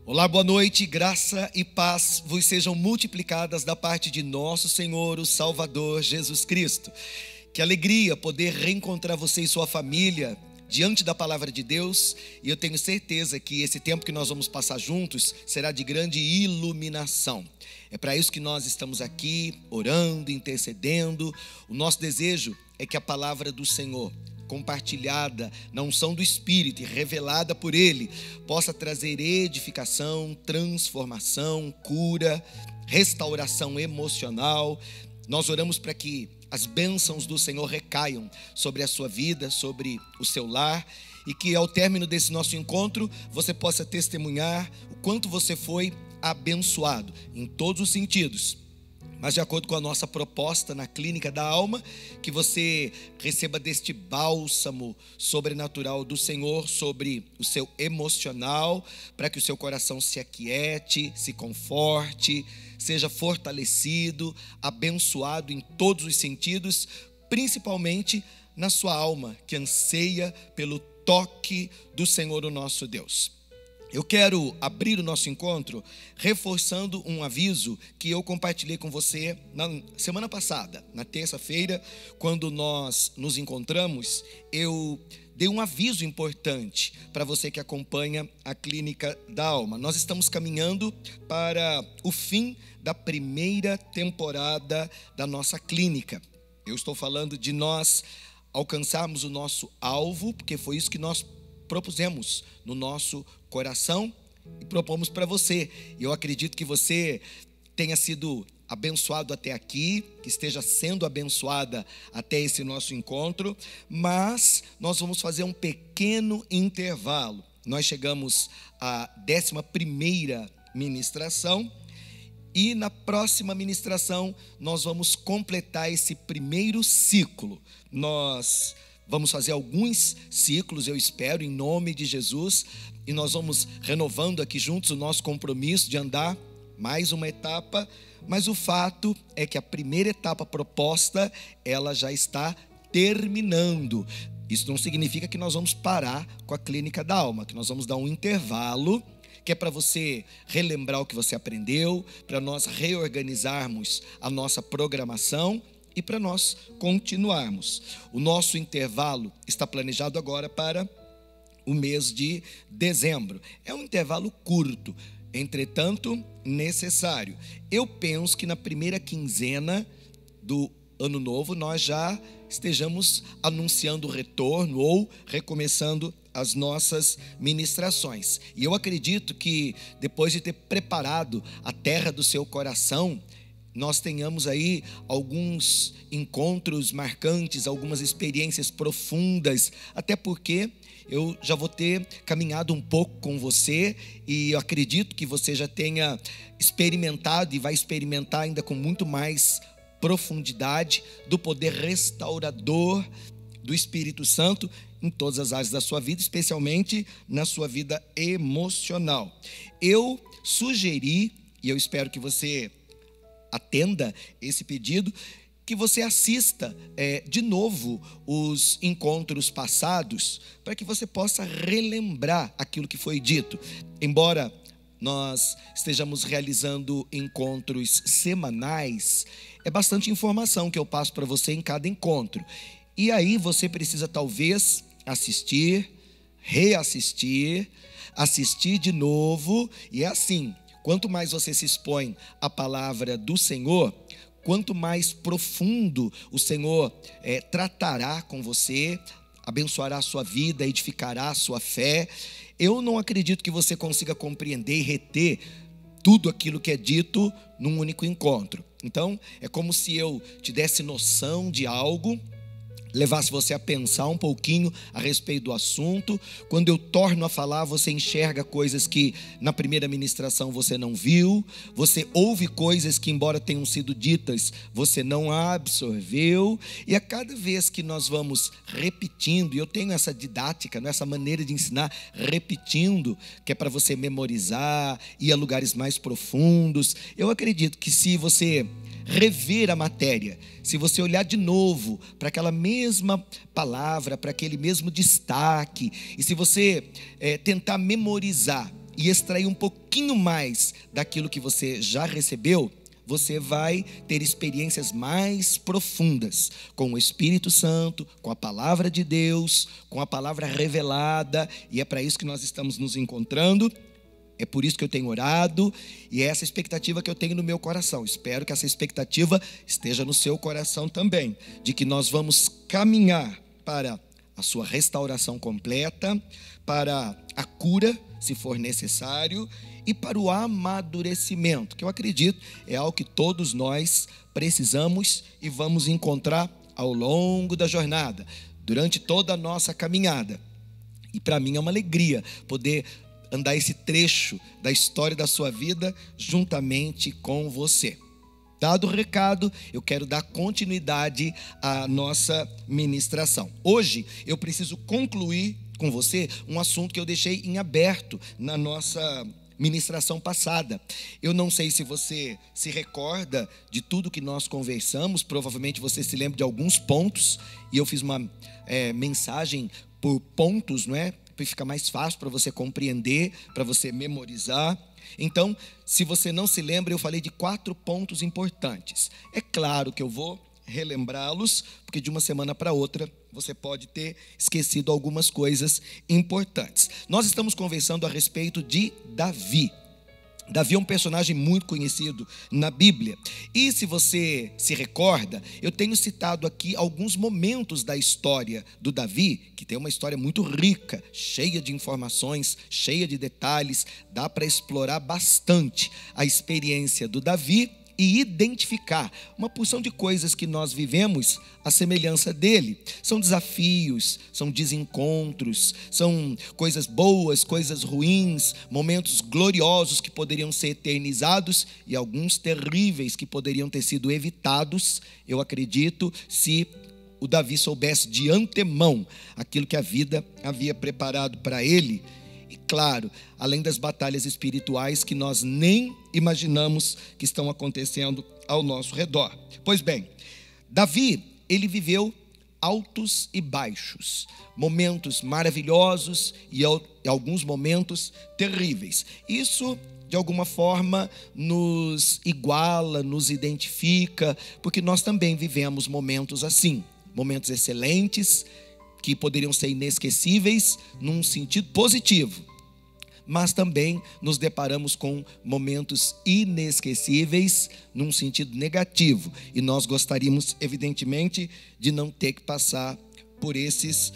Olá, boa noite, graça e paz vos sejam multiplicadas da parte de nosso Senhor, o Salvador Jesus Cristo. Que alegria poder reencontrar você e sua família diante da palavra de Deus, e eu tenho certeza que esse tempo que nós vamos passar juntos será de grande iluminação. É para isso que nós estamos aqui, orando, intercedendo. O nosso desejo é que a palavra do Senhor, compartilhada na unção do Espírito e revelada por Ele, possa trazer edificação, transformação, cura, restauração emocional. Nós oramos para que as bênçãos do Senhor recaiam sobre a sua vida, sobre o seu lar, e que ao término desse nosso encontro você possa testemunhar o quanto você foi abençoado em todos os sentidos. Mas de acordo com a nossa proposta na Clínica da Alma, que você receba deste bálsamo sobrenatural do Senhor sobre o seu emocional, para que o seu coração se aquiete, se conforte, seja fortalecido, abençoado em todos os sentidos, principalmente na sua alma, que anseia pelo toque do Senhor, o nosso Deus. Eu quero abrir o nosso encontro reforçando um aviso que eu compartilhei com você na semana passada, na terça-feira, quando nós nos encontramos. Eu dei um aviso importante para você que acompanha a Clínica da Alma. Nós estamos caminhando para o fim da primeira temporada da nossa clínica. Eu estou falando de nós alcançarmos o nosso alvo, porque foi isso que nós propusemos no nosso coração e propomos para você. Eu acredito que você tenha sido abençoado até aqui, que esteja sendo abençoada até esse nosso encontro, mas nós vamos fazer um pequeno intervalo. Nós chegamos à 11ª ministração e na próxima ministração nós vamos completar esse primeiro ciclo. Nós vamos fazer alguns ciclos, eu espero, em nome de Jesus, e nós vamos renovando aqui juntos o nosso compromisso de andar mais uma etapa, mas o fato é que a primeira etapa proposta, ela já está terminando. Isso não significa que nós vamos parar com a Clínica da Alma, que nós vamos dar um intervalo, que é para você relembrar o que você aprendeu, para nós reorganizarmos a nossa programação e para nós continuarmos. O nosso intervalo está planejado agora para o mês de dezembro. É um intervalo curto, entretanto necessário. Eu penso que na primeira quinzena do ano novo nós já estejamos anunciando o retorno ou recomeçando as nossas ministrações. E eu acredito que depois de ter preparado a terra do seu coração, nós tenhamos aí alguns encontros marcantes, algumas experiências profundas, até porque eu já vou ter caminhado um pouco com você e eu acredito que você já tenha experimentado e vai experimentar ainda com muito mais profundidade do poder restaurador do Espírito Santo em todas as áreas da sua vida, especialmente na sua vida emocional. Eu sugeri, e eu espero que você atenda esse pedido, que você assista de novo os encontros passados, para que você possa relembrar aquilo que foi dito. Embora nós estejamos realizando encontros semanais, é bastante informação que eu passo para você em cada encontro. E aí você precisa talvez assistir, reassistir, assistir de novo, e é assim. Quanto mais você se expõe à palavra do Senhor, quanto mais profundo o Senhor tratará com você, abençoará a sua vida, edificará a sua fé. Eu não acredito que você consiga compreender e reter tudo aquilo que é dito num único encontro. Então, é como se eu te desse noção de algo, levasse você a pensar um pouquinho a respeito do assunto. Quando eu torno a falar, você enxerga coisas que na primeira ministração você não viu, você ouve coisas que, embora tenham sido ditas, você não absorveu, e a cada vez que nós vamos repetindo, e eu tenho essa didática, essa maneira de ensinar, repetindo, que é para você memorizar, ir a lugares mais profundos, eu acredito que se você rever a matéria, se você olhar de novo para aquela mesma palavra, para aquele mesmo destaque, e se você tentar memorizar e extrair um pouquinho mais daquilo que você já recebeu, você vai ter experiências mais profundas com o Espírito Santo, com a palavra de Deus, com a palavra revelada, e é para isso que nós estamos nos encontrando. É por isso que eu tenho orado, e é essa expectativa que eu tenho no meu coração. Espero que essa expectativa esteja no seu coração também, de que nós vamos caminhar para a sua restauração completa, para a cura, se for necessário, e para o amadurecimento, que eu acredito é algo que todos nós precisamos e vamos encontrar ao longo da jornada, durante toda a nossa caminhada. E para mim é uma alegria poder andar esse trecho da história da sua vida juntamente com você. Dado o recado, eu quero dar continuidade à nossa ministração. Hoje eu preciso concluir com você um assunto que eu deixei em aberto na nossa ministração passada. Eu não sei se você se recorda de tudo que nós conversamos, provavelmente você se lembra de alguns pontos, e eu fiz uma mensagem por pontos, não é? Para ficar mais fácil para você compreender, para você memorizar. Então, se você não se lembra, eu falei de 4 pontos importantes. É claro que eu vou relembrá-los, porque de uma semana para outra você pode ter esquecido algumas coisas importantes. Nós estamos conversando a respeito de Davi. Davi é um personagem muito conhecido na Bíblia. E se você se recorda, eu tenho citado aqui alguns momentos da história do Davi, que tem uma história muito rica, cheia de informações, cheia de detalhes. Dá para explorar bastante a experiência do Davi e identificar uma porção de coisas que nós vivemos à semelhança dele. São desafios, são desencontros, são coisas boas, coisas ruins, momentos gloriosos que poderiam ser eternizados e alguns terríveis que poderiam ter sido evitados, eu acredito, se o Davi soubesse de antemão aquilo que a vida havia preparado para ele. E claro, além das batalhas espirituais que nós nem imaginamos que estão acontecendo ao nosso redor. Pois bem, Davi, ele viveu altos e baixos, momentos maravilhosos e alguns momentos terríveis. Isso, de alguma forma, nos iguala, nos identifica, porque nós também vivemos momentos assim, momentos excelentes, que poderiam ser inesquecíveis num sentido positivo, mas também nos deparamos com momentos inesquecíveis num sentido negativo, e nós gostaríamos, evidentemente, de não ter que passar por essas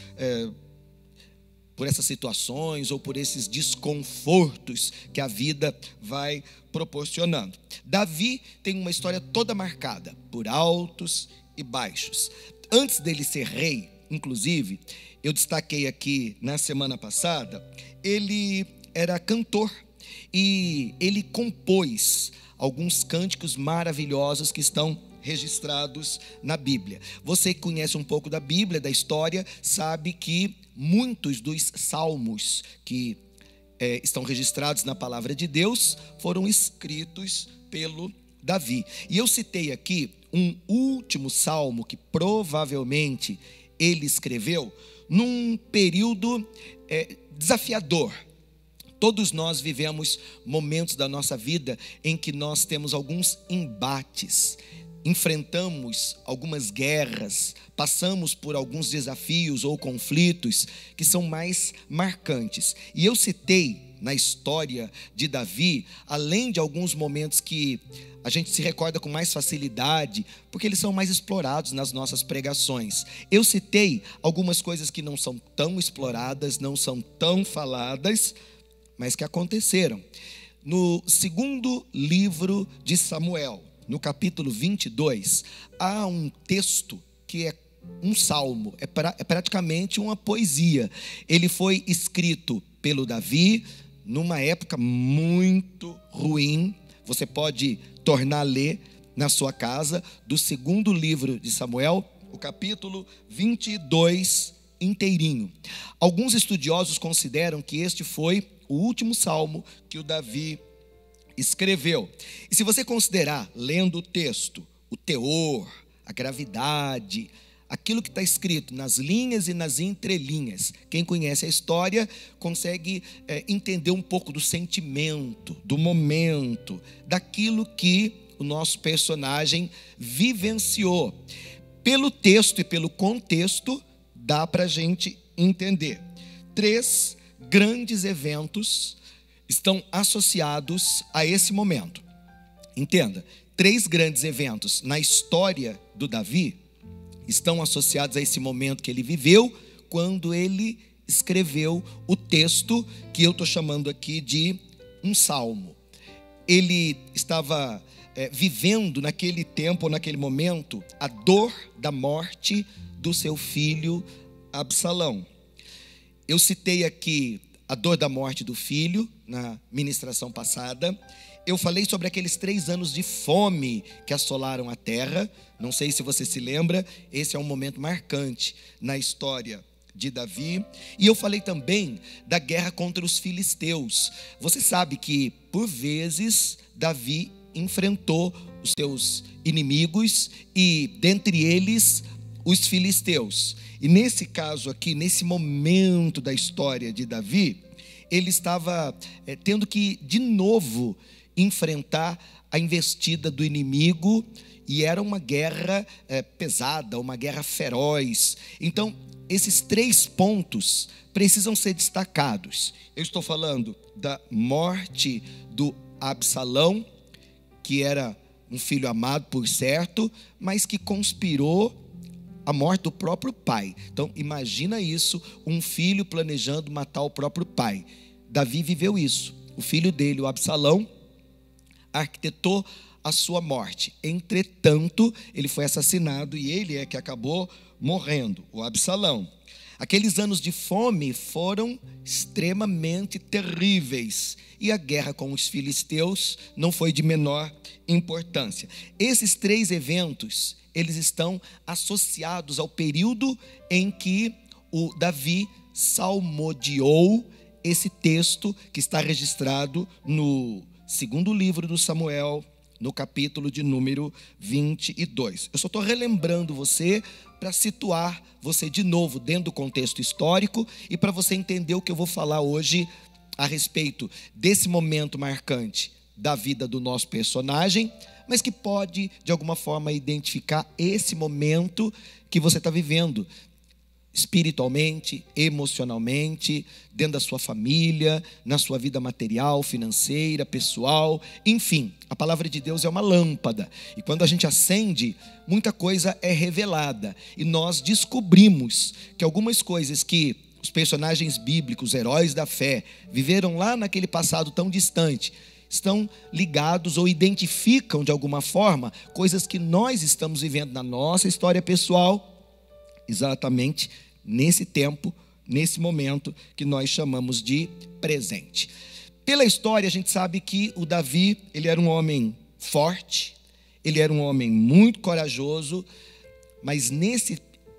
situações ou por esses desconfortos que a vida vai proporcionando. Davi tem uma história toda marcada por altos e baixos. Antes dele ser rei, inclusive, eu destaquei aqui na semana passada, ele era cantor e ele compôs alguns cânticos maravilhosos que estão registrados na Bíblia. Você que conhece um pouco da Bíblia, da história, sabe que muitos dos salmos que estão registrados na palavra de Deus foram escritos pelo Davi. E eu citei aqui um último salmo que provavelmente ele escreveu num período desafiador. Todos nós vivemos momentos da nossa vida em que nós temos alguns embates, enfrentamos algumas guerras, passamos por alguns desafios ou conflitos que são mais marcantes. E eu citei na história de Davi, além de alguns momentos que a gente se recorda com mais facilidade, porque eles são mais explorados nas nossas pregações. Eu citei algumas coisas que não são tão exploradas, não são tão faladas, mas que aconteceram. No segundo livro de Samuel, no capítulo 22, há um texto que é um salmo, é praticamente uma poesia. Ele foi escrito pelo Davi numa época muito ruim. Você pode tornar a ler na sua casa, do segundo livro de Samuel, o capítulo 22 inteirinho. Alguns estudiosos consideram que este foi o último salmo que o Davi escreveu. E se você considerar, lendo o texto, o teor, a gravidade, aquilo que está escrito nas linhas e nas entrelinhas. Quem conhece a história consegue entender um pouco do sentimento, do momento, daquilo que o nosso personagem vivenciou. Pelo texto e pelo contexto, dá para a gente entender. 3 grandes eventos estão associados a esse momento. Entenda, 3 grandes eventos na história do Davi estão associados a esse momento que ele viveu quando ele escreveu o texto que eu estou chamando aqui de um salmo. Ele estava vivendo naquele tempo, naquele momento, a dor da morte do seu filho Absalão. Eu citei aqui a dor da morte do filho na ministração passada. Eu falei sobre aqueles 3 anos de fome que assolaram a terra. Não sei se você se lembra, esse é um momento marcante na história de Davi. E eu falei também da guerra contra os filisteus. Você sabe que, por vezes, Davi enfrentou os seus inimigos e, dentre eles, os filisteus. E nesse caso aqui, nesse momento da história de Davi, ele estava tendo que, de novo, enfrentar a investida do inimigo, e era uma guerra pesada, uma guerra feroz. Então, esses 3 pontos precisam ser destacados. Eu estou falando da morte do Absalão, que era um filho amado, por certo, mas que conspirou a morte do próprio pai. Então, imagina isso, um filho planejando matar o próprio pai. Davi viveu isso. O filho dele, o Absalão, arquitetou a sua morte. Entretanto, ele foi assassinado e ele é que acabou morrendo, o Absalão. Aqueles anos de fome foram extremamente terríveis, e a guerra com os filisteus não foi de menor importância. Esses 3 eventos, eles estão associados ao período em que o Davi salmodiou esse texto que está registrado no 2º livro do Samuel, no capítulo de número 22. Eu só estou relembrando você para situar você de novo dentro do contexto histórico e para você entender o que eu vou falar hoje a respeito desse momento marcante da vida do nosso personagem, mas que pode, de alguma forma, identificar esse momento que você está vivendo, espiritualmente, emocionalmente, dentro da sua família, na sua vida material, financeira, pessoal, enfim. A palavra de Deus é uma lâmpada, e quando a gente acende, muita coisa é revelada, e nós descobrimos que algumas coisas que os personagens bíblicos, heróis da fé, viveram lá naquele passado tão distante, estão ligados ou identificam de alguma forma coisas que nós estamos vivendo na nossa história pessoal, exatamente nesse tempo, nesse momento que nós chamamos de presente. Pela história, a gente sabe que o Davi, ele era um homem forte, ele era um homem muito corajoso, mas nesse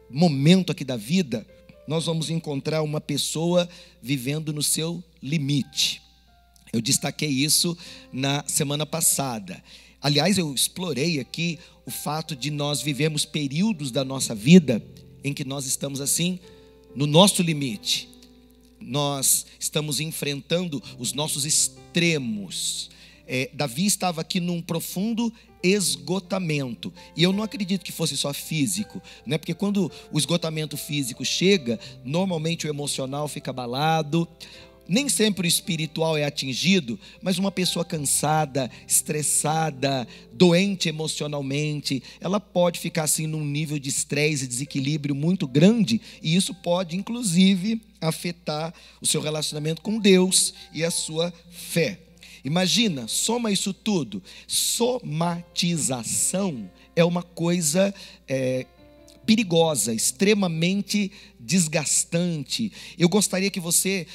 momento aqui da vida, nós vamos encontrar uma pessoa vivendo no seu limite. Eu destaquei isso na semana passada. Aliás, eu explorei aqui o fato de nós vivermos períodos da nossa vida em que nós estamos assim, no nosso limite. Nós estamos enfrentando os nossos extremos. Davi estava aqui num profundo esgotamento, e eu não acredito que fosse só físico, né? Porque quando o esgotamento físico chega, normalmente o emocional fica abalado, nem sempre o espiritual é atingido, mas uma pessoa cansada, estressada, doente emocionalmente, ela pode ficar assim num nível de estresse e desequilíbrio muito grande, e isso pode inclusive afetar o seu relacionamento com Deus e a sua fé. Imagina, soma isso tudo. Somatização é uma coisa perigosa, extremamente desgastante. Eu gostaria que você,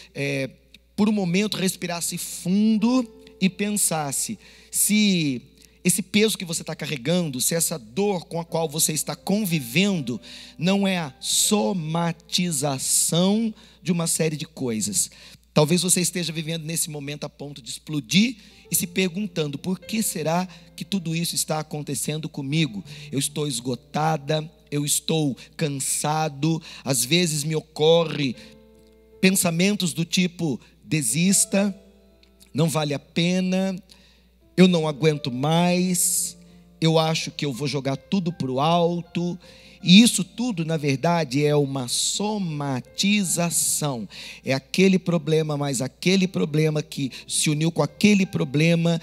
por um momento, respirasse fundo e pensasse se esse peso que você está carregando, se essa dor com a qual você está convivendo, não é a somatização de uma série de coisas. Talvez você esteja vivendo nesse momento a ponto de explodir e se perguntando: por que será que tudo isso está acontecendo comigo? Eu estou esgotada, eu estou cansado, às vezes me ocorre pensamentos do tipo: desista, não vale a pena, eu não aguento mais, eu acho que eu vou jogar tudo para o alto. E isso tudo, na verdade, é uma somatização. É aquele problema mais aquele problema que se uniu com aquele problema.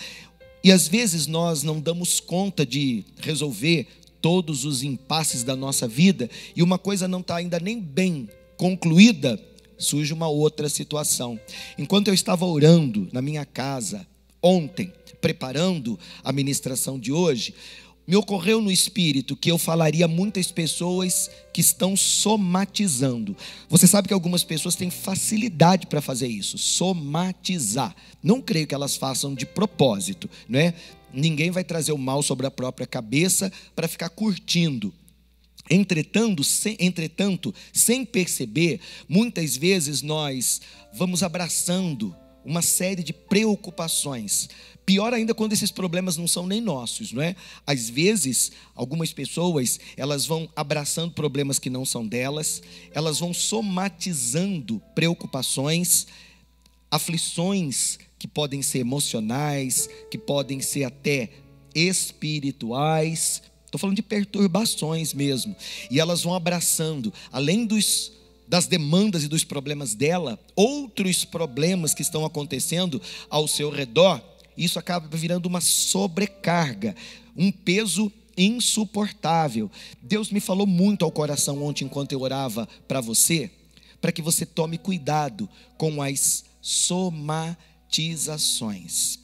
E às vezes nós não damos conta de resolver todos os impasses da nossa vida, e uma coisa não está ainda nem bem concluída, surge uma outra situação. Enquanto eu estava orando na minha casa ontem, preparando a ministração de hoje, me ocorreu no espírito que eu falaria a muitas pessoas que estão somatizando. Você sabe que algumas pessoas têm facilidade para fazer isso, somatizar. Não creio que elas façam de propósito, não é? Ninguém vai trazer o mal sobre a própria cabeça para ficar curtindo. Entretanto, sem perceber, muitas vezes nós vamos abraçando uma série de preocupações. Pior ainda quando esses problemas não são nem nossos, não é? Às vezes, algumas pessoas, elas vão abraçando problemas que não são delas, elas vão somatizando preocupações, aflições que podem ser emocionais, que podem ser até espirituais. Estou falando de perturbações mesmo. E elas vão abraçando, além das demandas e dos problemas dela, outros problemas que estão acontecendo ao seu redor. Isso acaba virando uma sobrecarga, um peso insuportável. Deus me falou muito ao coração ontem, enquanto eu orava para você, para que você tome cuidado com as somatizações.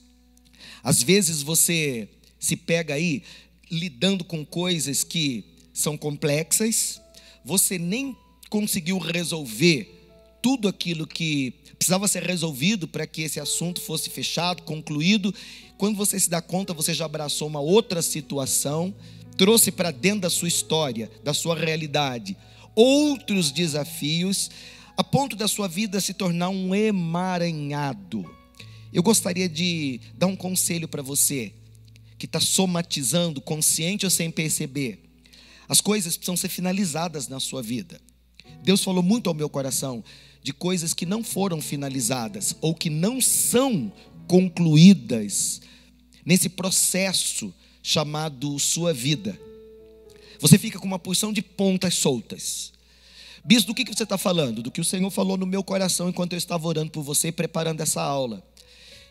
Às vezes você se pega aí lidando com coisas que são complexas, você nem conseguiu resolver tudo aquilo que precisava ser resolvido para que esse assunto fosse fechado, concluído. Quando você se dá conta, você já abraçou uma outra situação, trouxe para dentro da sua história, da sua realidade, outros desafios, a ponto da sua vida se tornar um emaranhado. Eu gostaria de dar um conselho para você que está somatizando, consciente ou sem perceber. As coisas precisam ser finalizadas na sua vida. Deus falou muito ao meu coração de coisas que não foram finalizadas ou que não são concluídas nesse processo chamado sua vida. Você fica com uma porção de pontas soltas. Bispo, do que você está falando? Do que o Senhor falou no meu coração enquanto eu estava orando por você e preparando essa aula.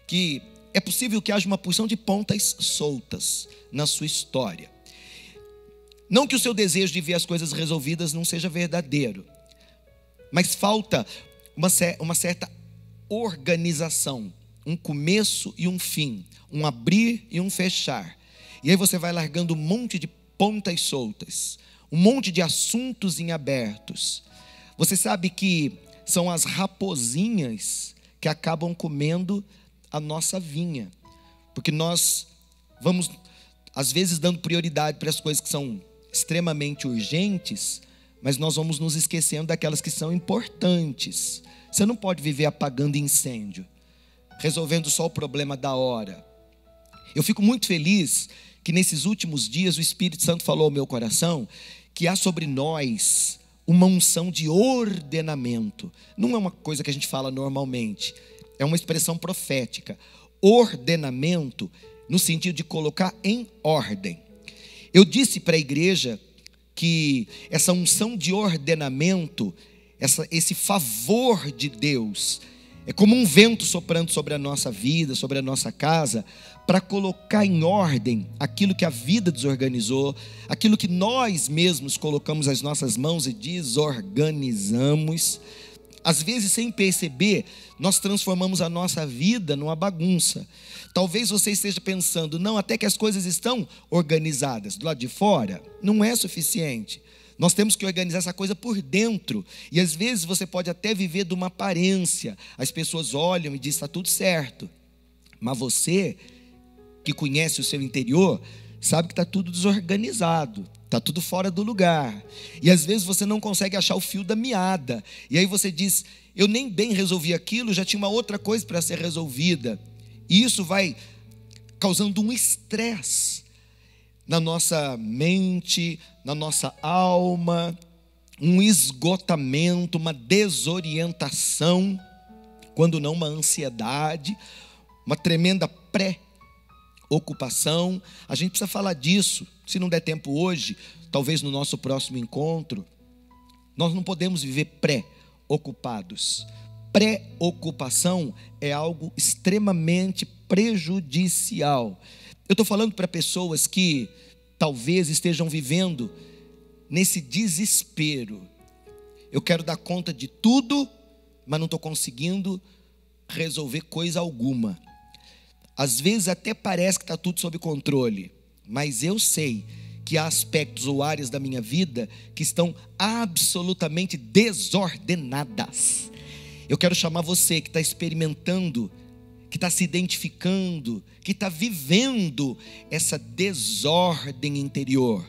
Que é possível que haja uma porção de pontas soltas na sua história. Não que o seu desejo de ver as coisas resolvidas não seja verdadeiro, mas falta uma certa organização, um começo e um fim, um abrir e um fechar. E aí você vai largando um monte de pontas soltas, um monte de assuntos em abertos. Você sabe que são as raposinhas que acabam comendo a nossa vinha, porque nós vamos, às vezes, dando prioridade para as coisas que são extremamente urgentes, mas nós vamos nos esquecendo daquelas que são importantes. Você não pode viver apagando incêndio, resolvendo só o problema da hora. Eu fico muito feliz que nesses últimos dias o Espírito Santo falou ao meu coração que há sobre nós uma unção de ordenamento. Não é uma coisa que a gente fala normalmente, é uma expressão profética. Ordenamento no sentido de colocar em ordem. Eu disse para a igreja que essa unção de ordenamento, esse favor de Deus, é como um vento soprando sobre a nossa vida, sobre a nossa casa, para colocar em ordem aquilo que a vida desorganizou, aquilo que nós mesmos colocamos as nossas mãos e desorganizamos. Às vezes, sem perceber, nós transformamos a nossa vida numa bagunça. Talvez você esteja pensando, não, até que as coisas estão organizadas. Do lado de fora, não é suficiente. Nós temos que organizar essa coisa por dentro. E às vezes você pode até viver de uma aparência. As pessoas olham e dizem, está tudo certo. Mas você, que conhece o seu interior, sabe que está tudo desorganizado. Está tudo fora do lugar. E às vezes você não consegue achar o fio da meada. E aí você diz, eu nem bem resolvi aquilo, já tinha uma outra coisa para ser resolvida. E isso vai causando um estresse. na nossa mente, na nossa alma, um esgotamento, uma desorientação, quando não uma ansiedade, uma tremenda pré-ocupação. A gente precisa falar disso. Se não der tempo hoje, talvez no nosso próximo encontro. Nós não podemos viver pré-ocupados. Pré-ocupação é algo extremamente prejudicial. Eu estou falando para pessoas que talvez estejam vivendo nesse desespero. Eu quero dar conta de tudo, mas não estou conseguindo resolver coisa alguma. Às vezes até parece que está tudo sob controle, mas eu sei que há aspectos ou áreas da minha vida que estão absolutamente desordenadas. Eu quero chamar você que está experimentando, que está se identificando, que está vivendo essa desordem interior.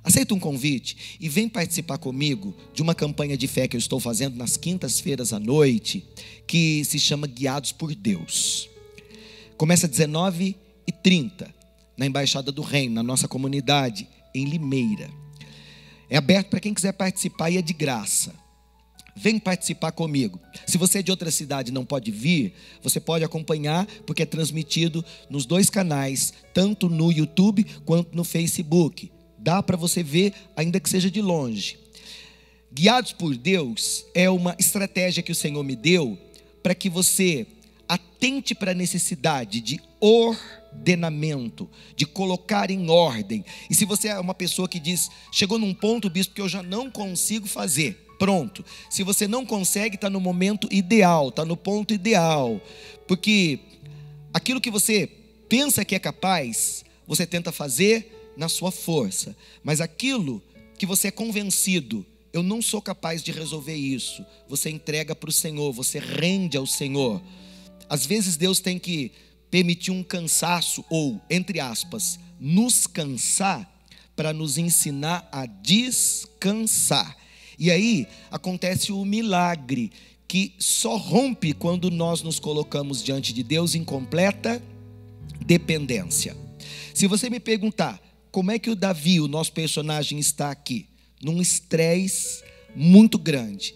Aceita um convite e vem participar comigo de uma campanha de fé que eu estou fazendo nas quintas-feiras à noite, que se chama Guiados por Deus. Começa às 19h30, na Embaixada do Reino, na nossa comunidade, em Limeira. É aberto para quem quiser participar e é de graça. Vem participar comigo. Se você é de outra cidade e não pode vir, você pode acompanhar, porque é transmitido nos 2 canais, tanto no YouTube quanto no Facebook. Dá para você ver, ainda que seja de longe. Guiados por Deus é uma estratégia que o Senhor me deu para que você atente para a necessidade de ordenamento, de colocar em ordem. E se você é uma pessoa que diz, chegou num ponto, bispo, que eu já não consigo fazer, pronto. Se você não consegue, está no momento ideal, está no ponto ideal. Porque aquilo que você pensa que é capaz, você tenta fazer na sua força. Mas aquilo que você é convencido, eu não sou capaz de resolver isso, você entrega para o Senhor, você rende ao Senhor. Às vezes Deus tem que permitir um cansaço, ou, entre aspas, nos cansar, para nos ensinar a descansar. E aí acontece o milagre, que só rompe quando nós nos colocamos diante de Deus em completa dependência. Se você me perguntar, como é que o Davi, o nosso personagem, está aqui? Num estresse muito grande,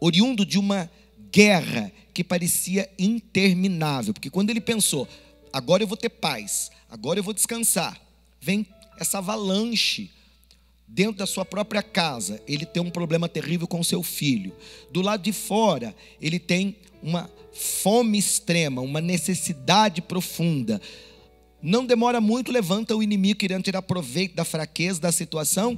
oriundo de uma guerra que parecia interminável, porque quando ele pensou, agora eu vou ter paz, agora eu vou descansar, vem essa avalanche dentro da sua própria casa. Ele tem um problema terrível com seu filho. Do lado de fora, ele tem uma fome extrema, uma necessidade profunda. Não demora muito, levanta o inimigo querendo tirar proveito da fraqueza da situação,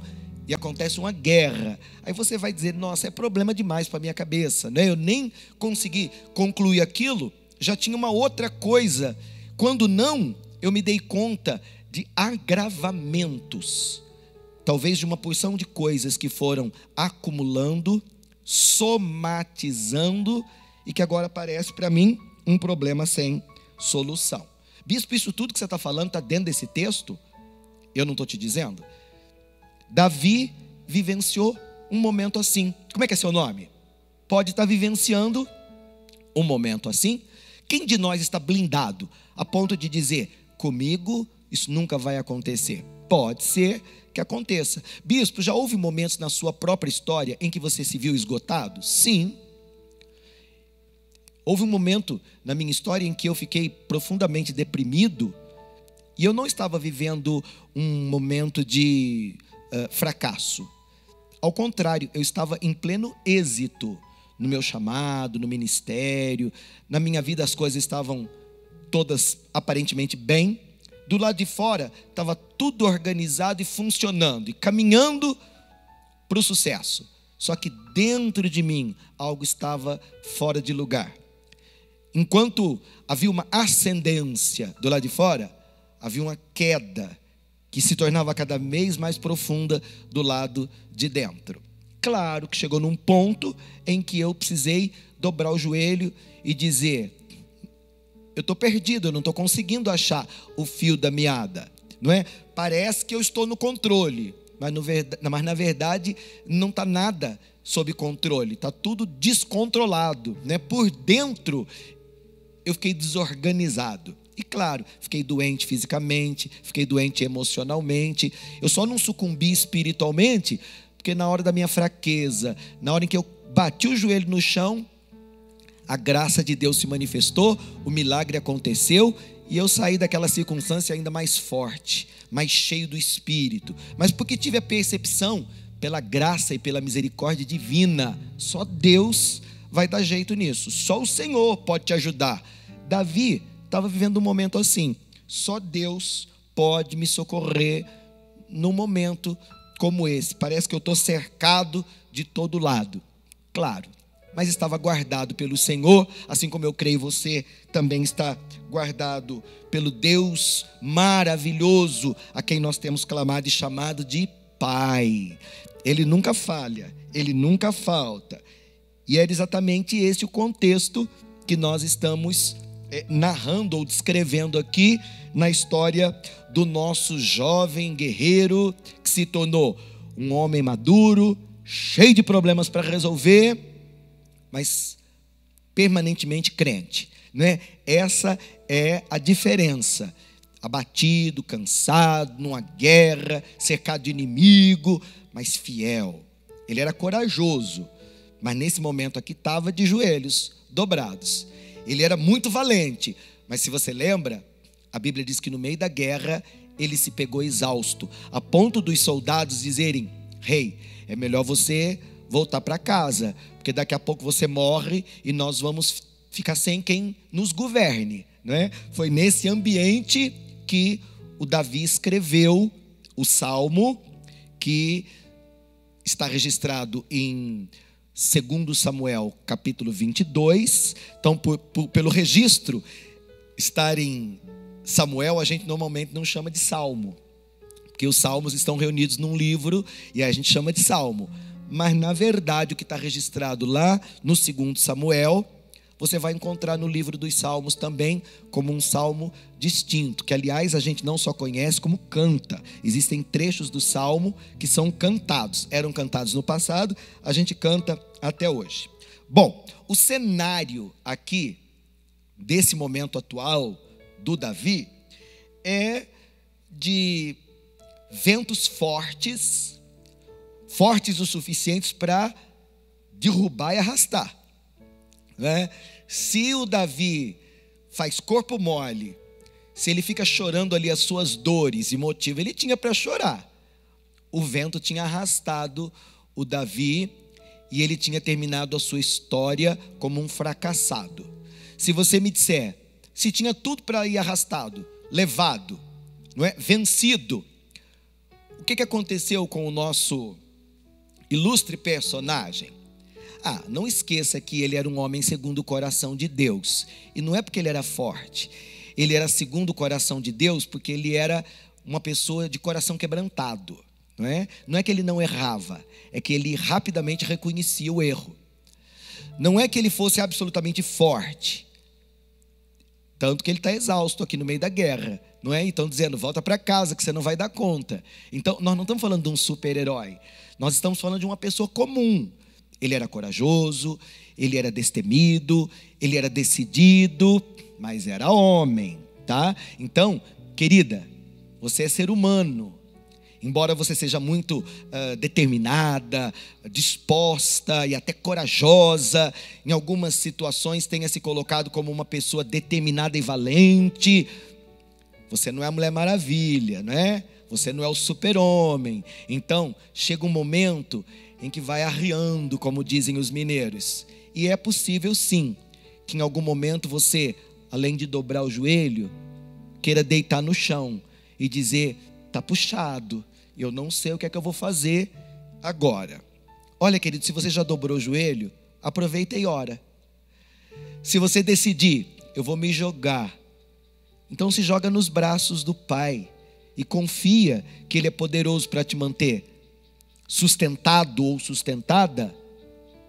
e acontece uma guerra. Aí você vai dizer, nossa, é problema demais para a minha cabeça, né? Eu nem consegui concluir aquilo, já tinha uma outra coisa. Quando não, eu me dei conta de agravamentos, talvez de uma porção de coisas que foram acumulando, somatizando, e que agora parece para mim um problema sem solução. Bispo, isso tudo que você está falando está dentro desse texto? Eu não estou te dizendo? Davi vivenciou um momento assim. Como é que é seu nome? Pode estar vivenciando um momento assim? Quem de nós está blindado a ponto de dizer, comigo isso nunca vai acontecer? Pode ser que aconteça. Bispo, já houve momentos na sua própria história em que você se viu esgotado? Sim. Houve um momento na minha história em que eu fiquei profundamente deprimido, e eu não estava vivendo um momento de fracasso. Ao contrário, eu estava em pleno êxito no meu chamado, no ministério. Na minha vida as coisas estavam todas aparentemente bem. Do lado de fora estava tudo organizado e funcionando, e caminhando para o sucesso. Só que dentro de mim algo estava fora de lugar. Enquanto havia uma ascendência do lado de fora, havia uma queda que se tornava cada vez mais profunda do lado de dentro. Claro que chegou num ponto em que eu precisei dobrar o joelho e dizer, eu estou perdido, eu não estou conseguindo achar o fio da meada, não é? Parece que eu estou no controle, mas na verdade não está nada sob controle, está tudo descontrolado, né? Por dentro eu fiquei desorganizado. E claro, fiquei doente fisicamente, fiquei doente emocionalmente. Eu só não sucumbi espiritualmente porque na hora da minha fraqueza, na hora em que eu bati o joelho no chão, a graça de Deus se manifestou, o milagre aconteceu e eu saí daquela circunstância ainda mais forte, mais cheio do Espírito. Mas porque tive a percepção, pela graça e pela misericórdia divina, só Deus vai dar jeito nisso, só o Senhor pode te ajudar. Davi estava vivendo um momento assim, só Deus pode me socorrer num momento como esse. Parece que eu estou cercado de todo lado, claro, mas estava guardado pelo Senhor, assim como eu creio você também está guardado pelo Deus maravilhoso, a quem nós temos clamado e chamado de Pai. Ele nunca falha, Ele nunca falta. E era exatamente esse o contexto que nós estamos narrando ou descrevendo aqui na história do nosso jovem guerreiro que se tornou um homem maduro, cheio de problemas para resolver, mas permanentemente crente, né? Essa é a diferença. Abatido, cansado, numa guerra, cercado de inimigo, mas fiel. Ele era corajoso, mas nesse momento aqui estava de joelhos dobrados. Ele era muito valente, mas se você lembra, a Bíblia diz que no meio da guerra ele se pegou exausto, a ponto dos soldados dizerem: rei, é melhor você voltar para casa, porque daqui a pouco você morre e nós vamos ficar sem quem nos governe, né? Foi nesse ambiente que o Davi escreveu o Salmo, que está registrado em 2 Samuel capítulo 22. Então, pelo registro estar em Samuel, a gente normalmente não chama de Salmo, porque os Salmos estão reunidos num livro e a gente chama de Salmo. Mas na verdade o que está registrado lá no 2 Samuel, você vai encontrar no livro dos Salmos também como um salmo distinto, que aliás a gente não só conhece como canta. Existem trechos do salmo que são cantados, eram cantados no passado, a gente canta até hoje. Bom, o cenário aqui desse momento atual do Davi é de ventos fortes, fortes o suficientes para derrubar e arrastar, né? Se o Davi faz corpo mole, se ele fica chorando ali as suas dores e motivo, ele tinha para chorar. O vento tinha arrastado o Davi e ele tinha terminado a sua história como um fracassado. Se você me disser, se tinha tudo para ir arrastado, levado, não é? Vencido, o que aconteceu com o nosso ilustre personagem? Não esqueça que ele era um homem segundo o coração de Deus. E não é porque ele era forte. Ele era segundo o coração de Deus porque ele era uma pessoa de coração quebrantado. Não é que ele não errava, é que ele rapidamente reconhecia o erro. Não é que ele fosse absolutamente forte. Tanto que ele está exausto aqui no meio da guerra. Não é? E estão dizendo, volta para casa que você não vai dar conta. Então, nós não estamos falando de um super-herói. Nós estamos falando de uma pessoa comum. Ele era corajoso, ele era destemido, ele era decidido, mas era homem, tá? Então, querida, você é ser humano. Embora você seja muito determinada, disposta e até corajosa, em algumas situações tenha se colocado como uma pessoa determinada e valente, você não é a Mulher Maravilha, não é? Você não é o super-homem. Então, chega um momento em que vai arriando, como dizem os mineiros. E é possível sim, que em algum momento você, além de dobrar o joelho, queira deitar no chão e dizer, está puxado, eu não sei o que é que eu vou fazer agora. Olha, querido, se você já dobrou o joelho, aproveita e ora. Se você decidir, eu vou me jogar, então se joga nos braços do Pai e confia que Ele é poderoso para te manter sustentado ou sustentada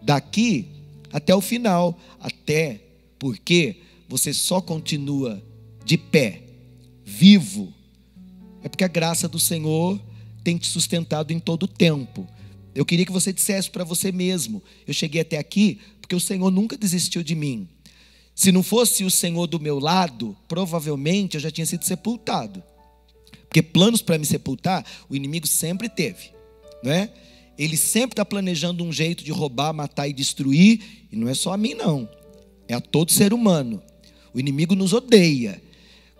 daqui até o final, até porque você só continua de pé, vivo, é porque a graça do Senhor tem te sustentado em todo o tempo. Eu queria que você dissesse para você mesmo, eu cheguei até aqui porque o Senhor nunca desistiu de mim. Se não fosse o Senhor do meu lado, provavelmente eu já tinha sido sepultado. Porque planos para me sepultar, o inimigo sempre teve, não é? Ele sempre está planejando um jeito de roubar, matar e destruir, e não é só a mim não, é a todo ser humano. O inimigo nos odeia.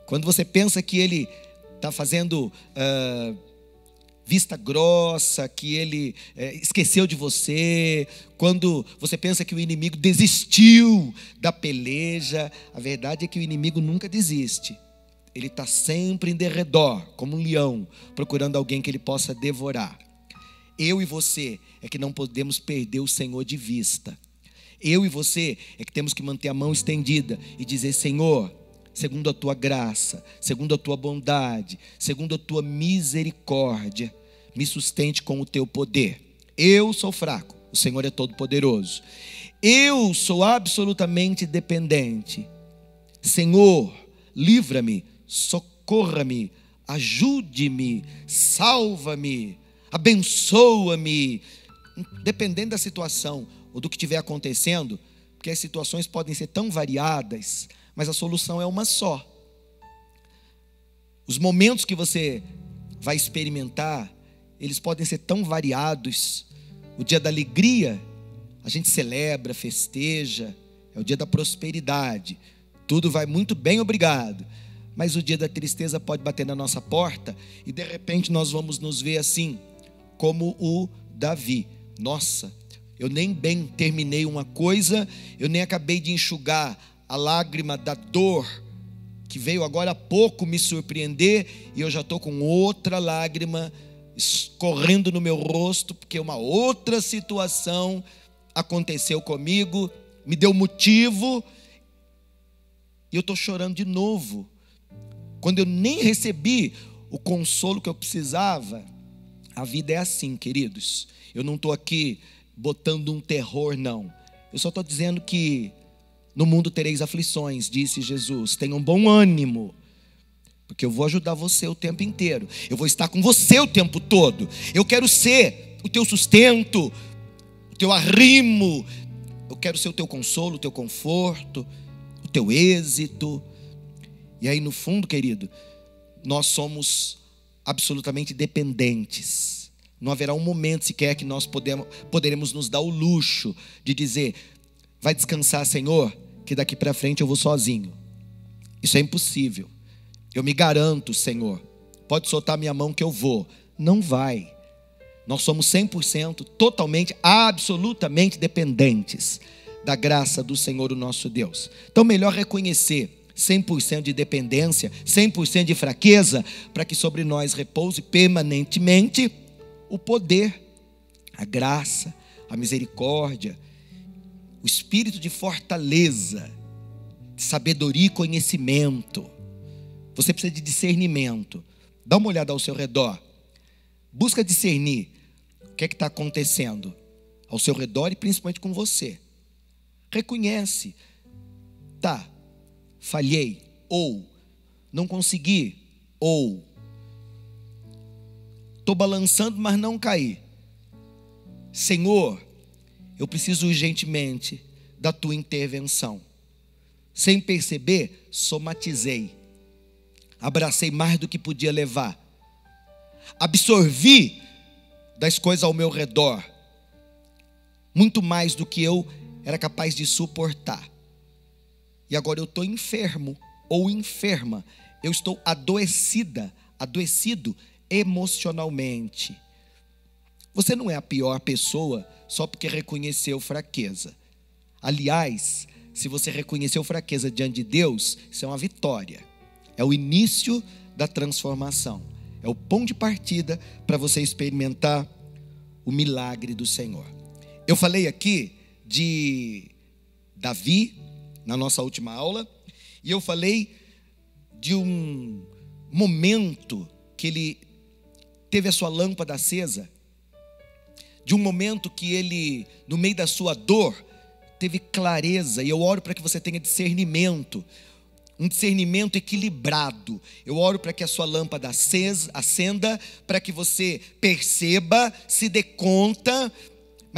Quando você pensa que ele está fazendo vista grossa, que ele esqueceu de você, quando você pensa que o inimigo desistiu da peleja, a verdade é que o inimigo nunca desiste. Ele está sempre em derredor, como um leão, procurando alguém que ele possa devorar. Eu e você é que não podemos perder o Senhor de vista. Eu e você é que temos que manter a mão estendida e dizer: Senhor, segundo a tua graça, segundo a tua bondade, segundo a tua misericórdia, me sustente com o teu poder. Eu sou fraco, o Senhor é todo poderoso. Eu sou absolutamente dependente. Senhor, livra-me, socorra-me, ajude-me, salva-me, abençoa-me. Dependendo da situação ou do que estiver acontecendo, porque as situações podem ser tão variadas, mas a solução é uma só. Os momentos que você vai experimentar, eles podem ser tão variados. O dia da alegria, a gente celebra, festeja, é o dia da prosperidade, tudo vai muito bem, obrigado. Mas o dia da tristeza pode bater na nossa porta e de repente nós vamos nos ver assim, como o Davi. Nossa, eu nem bem terminei uma coisa, eu nem acabei de enxugar a lágrima da dor que veio agora há pouco me surpreender, e eu já estou com outra lágrima escorrendo no meu rosto, porque uma outra situação aconteceu comigo, me deu motivo, e eu estou chorando de novo, quando eu nem recebi o consolo que eu precisava. A vida é assim, queridos. Eu não estou aqui botando um terror, não. Eu só estou dizendo que no mundo tereis aflições, disse Jesus. Tenham bom ânimo, porque eu vou ajudar você o tempo inteiro. Eu vou estar com você o tempo todo. Eu quero ser o teu sustento, o teu arrimo. Eu quero ser o teu consolo, o teu conforto, o teu êxito. E aí no fundo, querido, nós somos absolutamente dependentes. Não haverá um momento sequer que nós poderemos nos dar o luxo de dizer: vai descansar, Senhor, que daqui para frente eu vou sozinho. Isso é impossível. Eu me garanto, Senhor, pode soltar minha mão que eu vou. Não vai. Nós somos 100%, totalmente, absolutamente dependentes da graça do Senhor, o nosso Deus. Então melhor reconhecer 100% de dependência, 100% de fraqueza, para que sobre nós repouse permanentemente o poder, a graça, a misericórdia, o espírito de fortaleza, de sabedoria e conhecimento. Você precisa de discernimento. Dá uma olhada ao seu redor. Busca discernir o que é que está acontecendo ao seu redor e principalmente com você. Reconhece. Tá, falhei, ou não consegui, ou estou balançando, mas não caí. Senhor, eu preciso urgentemente da tua intervenção. Sem perceber, somatizei, abracei mais do que podia levar, absorvi das coisas ao meu redor muito mais do que eu era capaz de suportar. E agora eu estou enfermo ou enferma, eu estou adoecido emocionalmente. Você não é a pior pessoa só porque reconheceu fraqueza. Aliás, se você reconheceu fraqueza diante de Deus, isso é uma vitória. É o início da transformação. É o ponto de partida para você experimentar o milagre do Senhor. Eu falei aqui de Davi na nossa última aula, e eu falei de um momento que ele teve a sua lâmpada acesa, de um momento que ele, no meio da sua dor, teve clareza. E eu oro para que você tenha discernimento, um discernimento equilibrado. Eu oro para que a sua lâmpada acenda, para que você perceba, se dê conta,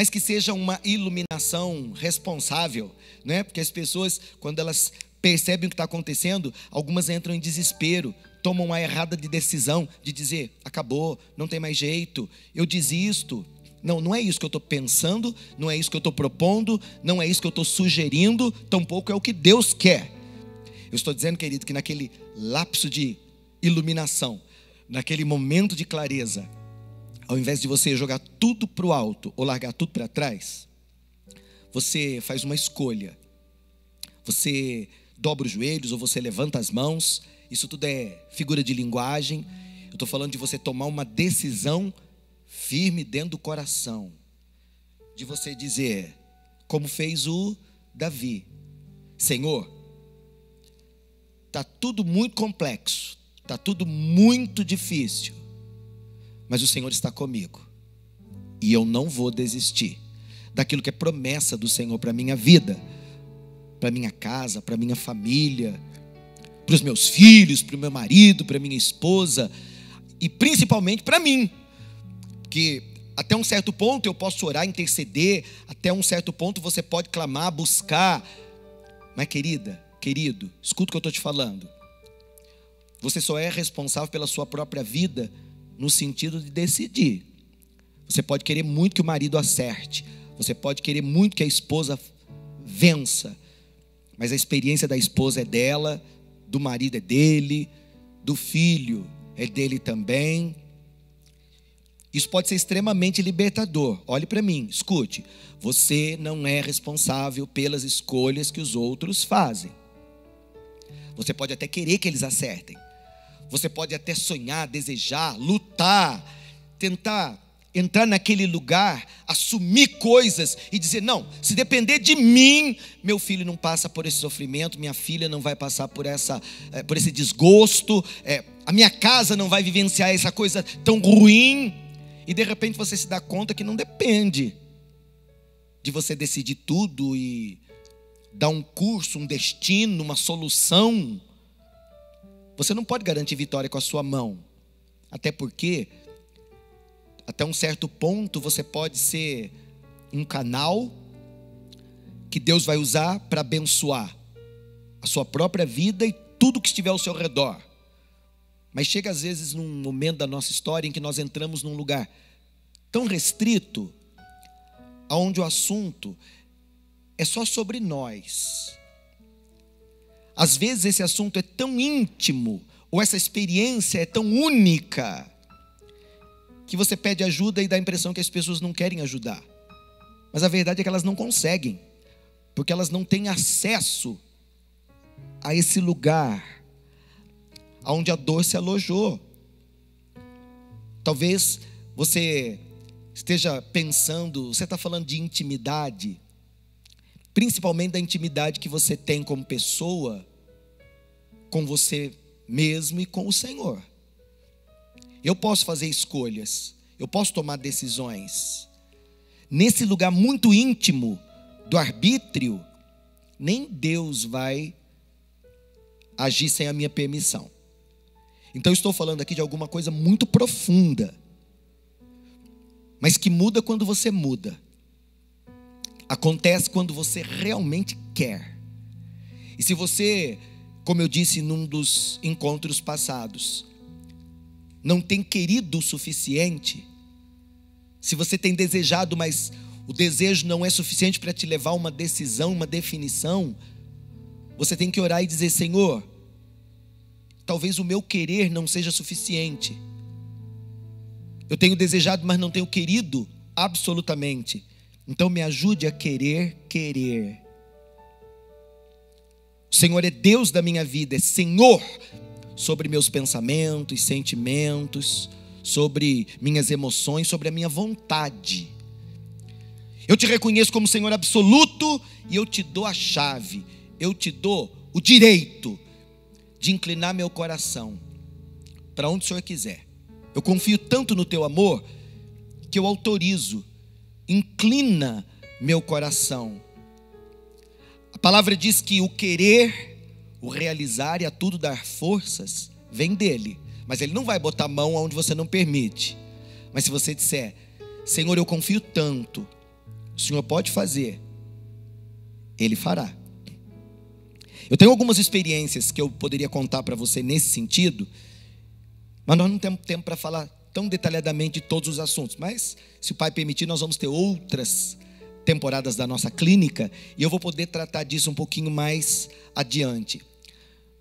mas que seja uma iluminação responsável, né? Porque as pessoas, quando elas percebem o que está acontecendo, algumas entram em desespero, tomam uma errada de decisão, de dizer, acabou, não tem mais jeito, eu desisto. Não, não é isso que eu estou pensando, não é isso que eu estou propondo, não é isso que eu estou sugerindo, tampouco é o que Deus quer. Eu estou dizendo, querido, que naquele lapso de iluminação, naquele momento de clareza, ao invés de você jogar tudo para o alto ou largar tudo para trás, você faz uma escolha. Você dobra os joelhos ou você levanta as mãos. Isso tudo é figura de linguagem. Eu estou falando de você tomar uma decisão firme dentro do coração, de você dizer, como fez o Davi: Senhor, está tudo muito complexo, está tudo muito difícil, mas o Senhor está comigo, e eu não vou desistir daquilo que é promessa do Senhor para a minha vida, para a minha casa, para a minha família, para os meus filhos, para o meu marido, para a minha esposa, e principalmente para mim, porque até um certo ponto eu posso orar, interceder, até um certo ponto você pode clamar, buscar, mas querido, escuta o que eu estou te falando, você só é responsável pela sua própria vida no sentido de decidir. Você pode querer muito que o marido acerte, você pode querer muito que a esposa vença, mas a experiência da esposa é dela, do marido é dele, do filho é dele também. Isso pode ser extremamente libertador. Olhe para mim, escute. Você não é responsável pelas escolhas que os outros fazem. Você pode até querer que eles acertem. Você pode até sonhar, desejar, lutar, tentar entrar naquele lugar, assumir coisas e dizer, não, se depender de mim, meu filho não passa por esse sofrimento, minha filha não vai passar por esse desgosto, a minha casa não vai vivenciar essa coisa tão ruim. E de repente você se dá conta que não depende de você decidir tudo e dar um curso, um destino, uma solução. Você não pode garantir vitória com a sua mão. Até porque, até um certo ponto, você pode ser um canal que Deus vai usar para abençoar a sua própria vida e tudo que estiver ao seu redor. Mas chega às vezes num momento da nossa história em que nós entramos num lugar tão restrito, onde o assunto é só sobre nós. Às vezes esse assunto é tão íntimo, ou essa experiência é tão única, que você pede ajuda e dá a impressão que as pessoas não querem ajudar. Mas a verdade é que elas não conseguem, porque elas não têm acesso a esse lugar onde a dor se alojou. Talvez você esteja pensando, você está falando de intimidade, principalmente da intimidade que você tem como pessoa, com você mesmo e com o Senhor. Eu posso fazer escolhas, eu posso tomar decisões. Nesse lugar muito íntimo do arbítrio, nem Deus vai agir sem a minha permissão. Então eu estou falando aqui de alguma coisa muito profunda, mas que muda quando você muda. Acontece quando você realmente quer. E se você, como eu disse num dos encontros passados, não tem querido o suficiente, se você tem desejado, mas o desejo não é suficiente para te levar a uma decisão, uma definição, você tem que orar e dizer, Senhor, talvez o meu querer não seja suficiente. Eu tenho desejado, mas não tenho querido absolutamente. Então me ajude a querer. O Senhor é Deus da minha vida, é Senhor sobre meus pensamentos, sentimentos, sobre minhas emoções, sobre a minha vontade. Eu te reconheço como Senhor absoluto e eu te dou a chave, eu te dou o direito de inclinar meu coração para onde o Senhor quiser. Eu confio tanto no teu amor que eu autorizo, inclina meu coração. A palavra diz que o querer, o realizar e a tudo dar forças vem dele, mas ele não vai botar a mão onde você não permite. Mas se você disser, Senhor, eu confio tanto o Senhor pode fazer, Ele fará. Eu tenho algumas experiências que eu poderia contar para você nesse sentido, mas nós não temos tempo para falar tão detalhadamente de todos os assuntos. Mas, se o Pai permitir, nós vamos ter outras temporadas da nossa clínica e eu vou poder tratar disso um pouquinho mais adiante.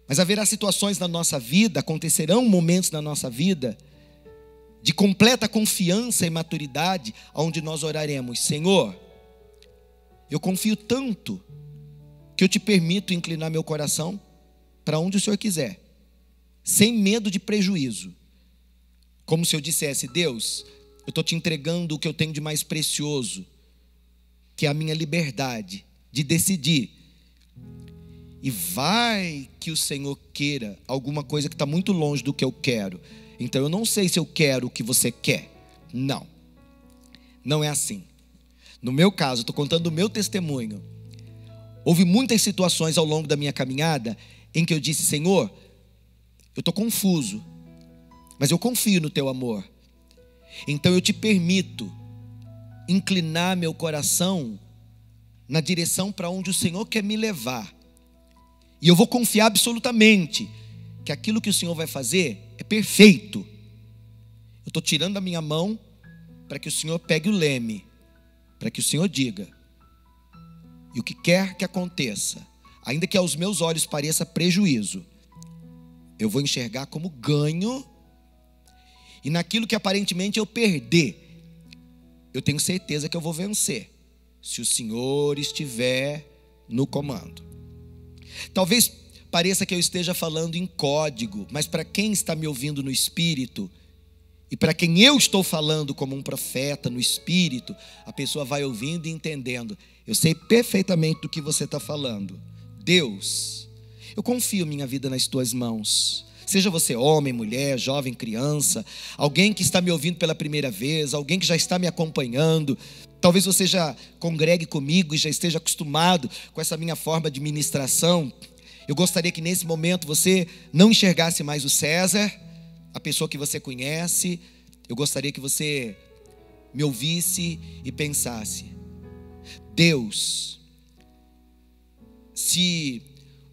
Mas haverá situações na nossa vida, acontecerão momentos na nossa vida de completa confiança e maturidade, onde nós oraremos: Senhor, eu confio tanto que eu te permito inclinar meu coração para onde o Senhor quiser, sem medo de prejuízo. Como se eu dissesse: Deus, eu estou te entregando o que eu tenho de mais precioso, que é a minha liberdade de decidir. E vai que o Senhor queira alguma coisa que está muito longe do que eu quero. Então eu não sei se eu quero o que você quer. Não, não é assim. No meu caso, estou contando o meu testemunho. Houve muitas situações ao longo da minha caminhada em que eu disse: Senhor, eu estou confuso, mas eu confio no teu amor. Então eu te permito inclinar meu coração na direção para onde o Senhor quer me levar. E eu vou confiar absolutamente que aquilo que o Senhor vai fazer é perfeito. Eu estou tirando a minha mão para que o Senhor pegue o leme, para que o Senhor diga. E o que quer que aconteça, ainda que aos meus olhos pareça prejuízo, eu vou enxergar como ganho. E naquilo que aparentemente eu perder, eu tenho certeza que eu vou vencer, se o Senhor estiver no comando. Talvez pareça que eu esteja falando em código, mas para quem está me ouvindo no Espírito, e para quem eu estou falando como um profeta no Espírito, a pessoa vai ouvindo e entendendo: eu sei perfeitamente do que você está falando. Deus, eu confio minha vida nas tuas mãos. Seja você homem, mulher, jovem, criança, alguém que está me ouvindo pela primeira vez, alguém que já está me acompanhando. Talvez você já congregue comigo e já esteja acostumado com essa minha forma de ministração. Eu gostaria que nesse momento você não enxergasse mais o César, a pessoa que você conhece. Eu gostaria que você me ouvisse e pensasse: Deus, se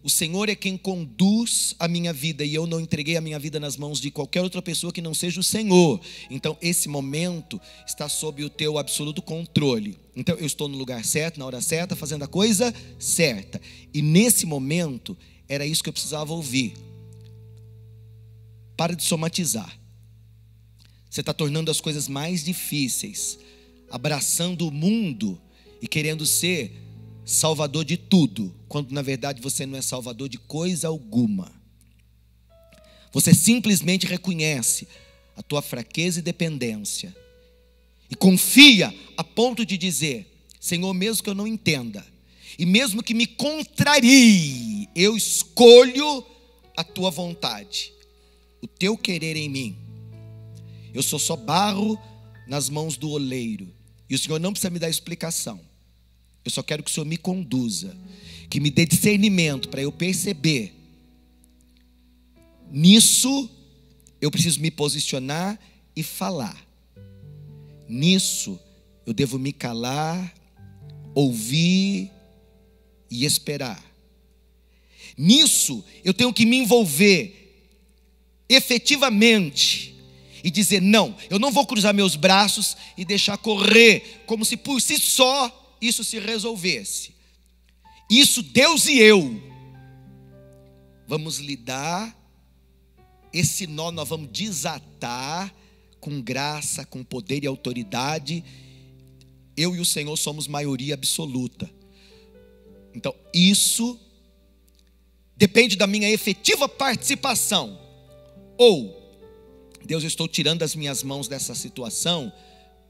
o Senhor é quem conduz a minha vida e eu não entreguei a minha vida nas mãos de qualquer outra pessoa que não seja o Senhor, então esse momento está sob o teu absoluto controle. Então eu estou no lugar certo, na hora certa, fazendo a coisa certa. E nesse momento era isso que eu precisava ouvir. Para de somatizar. Você está tornando as coisas mais difíceis, abraçando o mundo e querendo ser salvador de tudo, quando na verdade você não é salvador de coisa alguma. Você simplesmente reconhece a tua fraqueza e dependência e confia a ponto de dizer: Senhor, mesmo que eu não entenda e mesmo que me contrarie, eu escolho a tua vontade, o teu querer em mim. Eu sou só barro nas mãos do oleiro e o Senhor não precisa me dar explicação. Eu só quero que o Senhor me conduza, que me dê discernimento para eu perceber. Nisso, eu preciso me posicionar e falar. Nisso, eu devo me calar, ouvir e esperar. Nisso, eu tenho que me envolver efetivamente e dizer: não, eu não vou cruzar meus braços e deixar correr, como se por si só isso se resolvesse. Isso Deus e eu vamos lidar, esse nó nós vamos desatar com graça, com poder e autoridade. Eu e o Senhor somos maioria absoluta. Então isso depende da minha efetiva participação. Ou, Deus, eu estou tirando as minhas mãos dessa situação,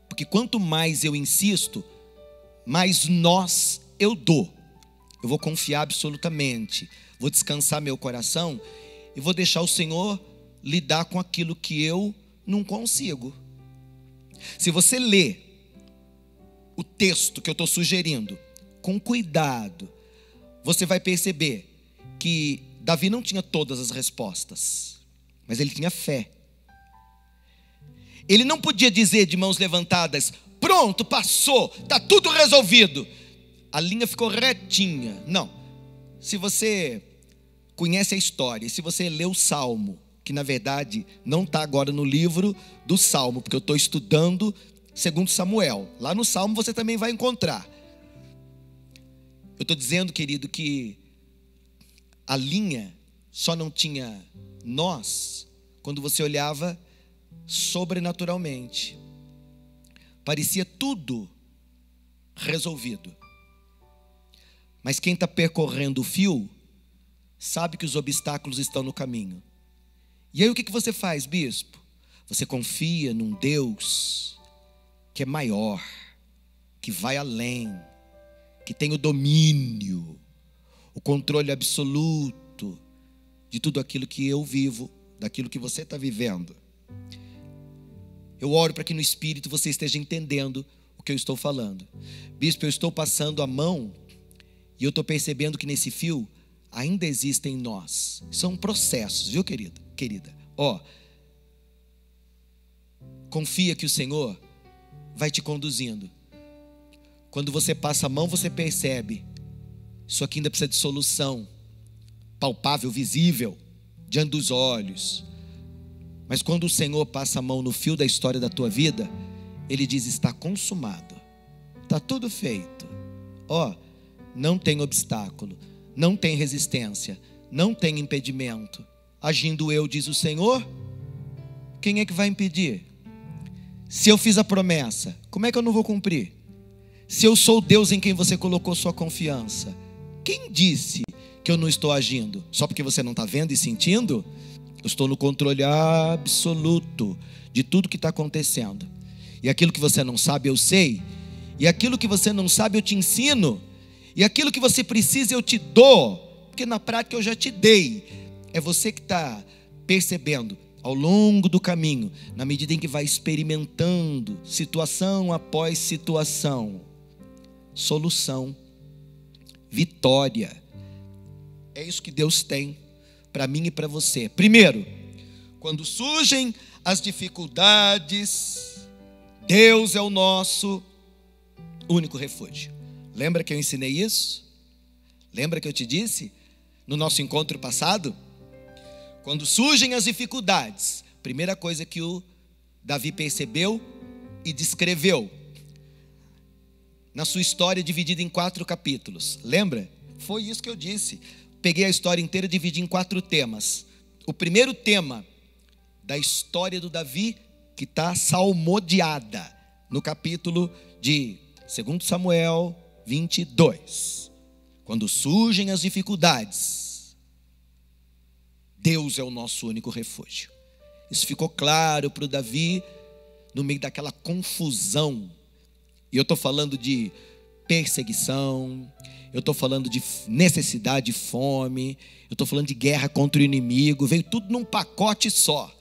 porque quanto mais eu insisto, mais nós eu dou. Eu vou confiar absolutamente, vou descansar meu coração e vou deixar o Senhor lidar com aquilo que eu não consigo. Se você lê o texto que eu estou sugerindo com cuidado, você vai perceber que Davi não tinha todas as respostas, mas ele tinha fé. Ele não podia dizer de mãos levantadas: pronto, passou, está tudo resolvido. A linha ficou retinha. Não. Se você conhece a história, se você lê o Salmo, que na verdade não está agora no livro do Salmo, porque eu estou estudando segundo Samuel. Lá no Salmo você também vai encontrar. Eu estou dizendo, querido, que a linha só não tinha nós quando você olhava sobrenaturalmente. Parecia tudo resolvido. Mas quem está percorrendo o fio sabe que os obstáculos estão no caminho. E aí o que você faz, bispo? Você confia num Deus que é maior, que vai além, que tem o domínio, o controle absoluto de tudo aquilo que eu vivo, daquilo que você está vivendo. Eu oro para que no Espírito você esteja entendendo o que eu estou falando. Bispo, eu estou passando a mão e eu estou percebendo que nesse fio ainda existem nós. São processos, viu, querida? Confia que o Senhor vai te conduzindo. Quando você passa a mão, você percebe, isso aqui ainda precisa de solução, palpável, visível, diante dos olhos. Mas quando o Senhor passa a mão no fio da história da tua vida, Ele diz: está consumado, está tudo feito. Não tem obstáculo, não tem resistência, não tem impedimento. Agindo eu, diz o Senhor, quem é que vai impedir? Se eu fiz a promessa, como é que eu não vou cumprir? Se eu sou o Deus em quem você colocou sua confiança, quem disse que eu não estou agindo? Só porque você não está vendo e sentindo? Eu estou no controle absoluto de tudo que está acontecendo. E aquilo que você não sabe, eu sei. E aquilo que você não sabe, eu te ensino. E aquilo que você precisa, eu te dou. Porque na prática eu já te dei. É você que está percebendo ao longo do caminho, na medida em que vai experimentando situação após situação, solução, vitória. É isso que Deus tem para mim e para você. Primeiro, quando surgem as dificuldades, Deus é o nosso único refúgio. Lembra que eu ensinei isso? Lembra que eu te disse no nosso encontro passado? Quando surgem as dificuldades, primeira coisa que o Davi percebeu e descreveu na sua história dividida em 4 capítulos. Lembra? Foi isso que eu disse. Peguei a história inteira e dividi em 4 temas. O primeiro tema da história do Davi, que está salmodiada no capítulo de 2 Samuel 22. Quando surgem as dificuldades, Deus é o nosso único refúgio. Isso ficou claro para o Davi no meio daquela confusão. E eu estou falando de perseguição, eu estou falando de necessidade, fome, eu estou falando de guerra contra o inimigo. Veio tudo num pacote só.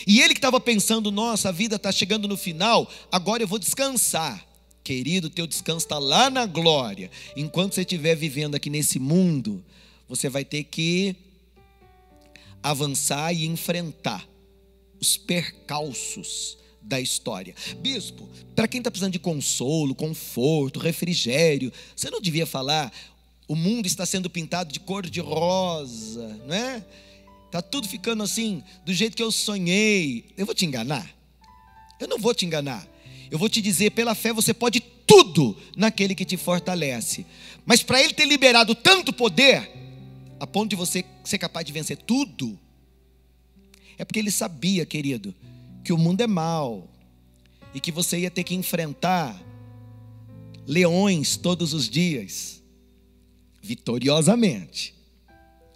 E ele que estava pensando: nossa, a vida está chegando no final, agora eu vou descansar. Querido, teu descanso está lá na glória. Enquanto você estiver vivendo aqui nesse mundo, você vai ter que avançar e enfrentar os percalços da história. Bispo, para quem está precisando de consolo, conforto, refrigério, você não devia falar: o mundo está sendo pintado de cor de rosa, não é? Está tudo ficando assim, do jeito que eu sonhei. Eu vou te enganar? Eu não vou te enganar. Eu vou te dizer: pela fé você pode tudo naquele que te fortalece. Mas para Ele ter liberado tanto poder, a ponto de você ser capaz de vencer tudo, é porque Ele sabia, querido, que o mundo é mau e que você ia ter que enfrentar leões todos os dias, vitoriosamente.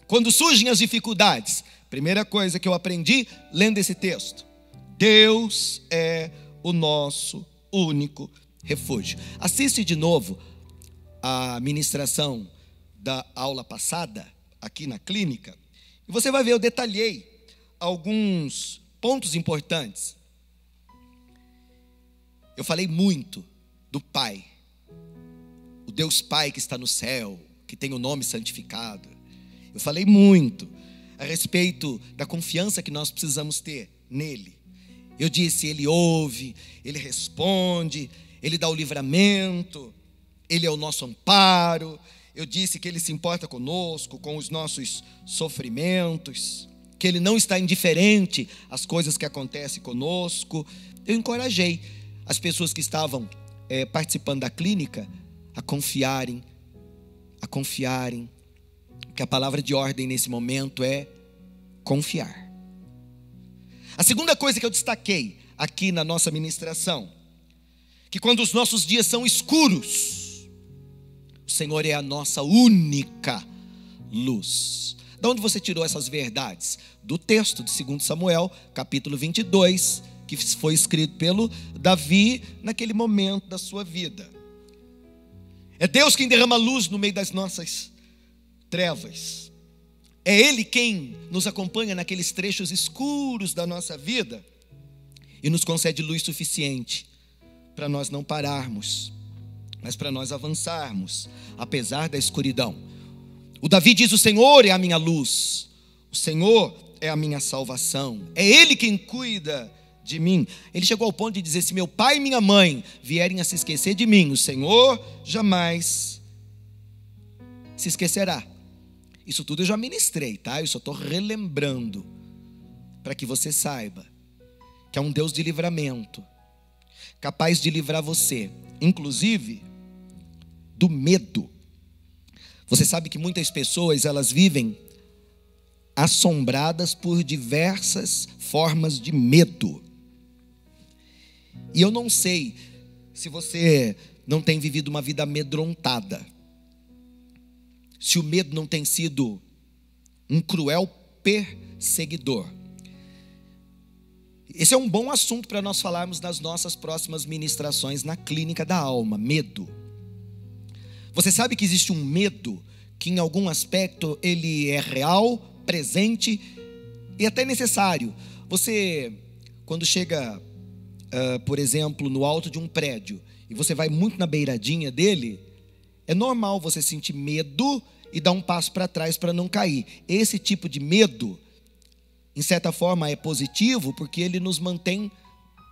Quando surgem as dificuldades, primeira coisa que eu aprendi lendo esse texto: Deus é o nosso único refúgio. Assiste de novo a ministração da aula passada, aqui na clínica, e você vai ver, eu detalhei alguns pontos importantes. Eu falei muito do Pai, o Deus Pai que está no céu, que tem o nome santificado. Eu falei muito a respeito da confiança que nós precisamos ter nele. Eu disse, Ele ouve, Ele responde, Ele dá o livramento, Ele é o nosso amparo. Eu disse que Ele se importa conosco, com os nossos sofrimentos, que Ele não está indiferente às coisas que acontecem conosco. Eu encorajei as pessoas que estavam participando da clínica a confiarem, que a palavra de ordem nesse momento é confiar. A segunda coisa que eu destaquei aqui na nossa ministração, que quando os nossos dias são escuros, o Senhor é a nossa única luz. De onde você tirou essas verdades? Do texto de 2 Samuel, capítulo 22, que foi escrito pelo Davi naquele momento da sua vida. É Deus quem derrama luz no meio das nossas trevas. É Ele quem nos acompanha naqueles trechos escuros da nossa vida e nos concede luz suficiente para nós não pararmos, mas para nós avançarmos, apesar da escuridão. O Davi diz: o Senhor é a minha luz, o Senhor é a minha salvação, é Ele quem cuida de mim. Ele chegou ao ponto de dizer: se meu pai e minha mãe vierem a se esquecer de mim, o Senhor jamais se esquecerá. Isso tudo eu já ministrei, tá? Eu só estou relembrando para que você saiba que é um Deus de livramento, capaz de livrar você, inclusive do medo. Você sabe que muitas pessoas, elas vivem assombradas por diversas formas de medo. E eu não sei se você não tem vivido uma vida amedrontada, se o medo não tem sido um cruel perseguidor. Esse é um bom assunto para nós falarmos nas nossas próximas ministrações na clínica da alma, medo. Você sabe que existe um medo que em algum aspecto ele é real, presente e até necessário. Você, quando chega, por exemplo, no alto de um prédio e você vai muito na beiradinha dele, é normal você sentir medo e dar um passo para trás para não cair. Esse tipo de medo, em certa forma, é positivo porque ele nos mantém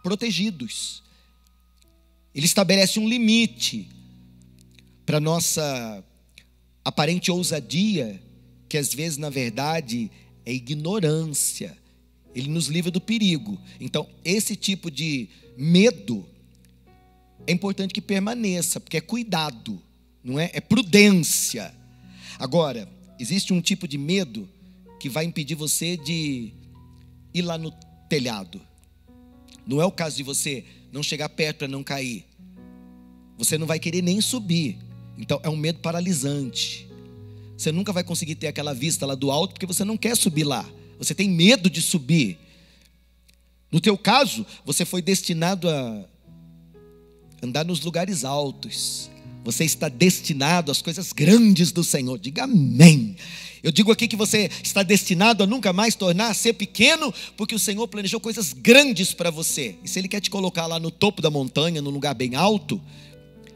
protegidos. Ele estabelece um limite para nossa aparente ousadia, que às vezes, na verdade, é ignorância. Ele nos livra do perigo. Então, esse tipo de medo é importante que permaneça, porque é cuidado, não é? É prudência. Agora, existe um tipo de medo que vai impedir você de ir lá no telhado. Não é o caso de você não chegar perto para não cair. Você não vai querer nem subir. Então, é um medo paralisante. Você nunca vai conseguir ter aquela vista lá do alto, porque você não quer subir lá. Você tem medo de subir. No teu caso, você foi destinado a andar nos lugares altos. Você está destinado às coisas grandes do Senhor. Diga amém. Eu digo aqui que você está destinado a nunca mais tornar a ser pequeno, porque o Senhor planejou coisas grandes para você. E se Ele quer te colocar lá no topo da montanha, num lugar bem alto,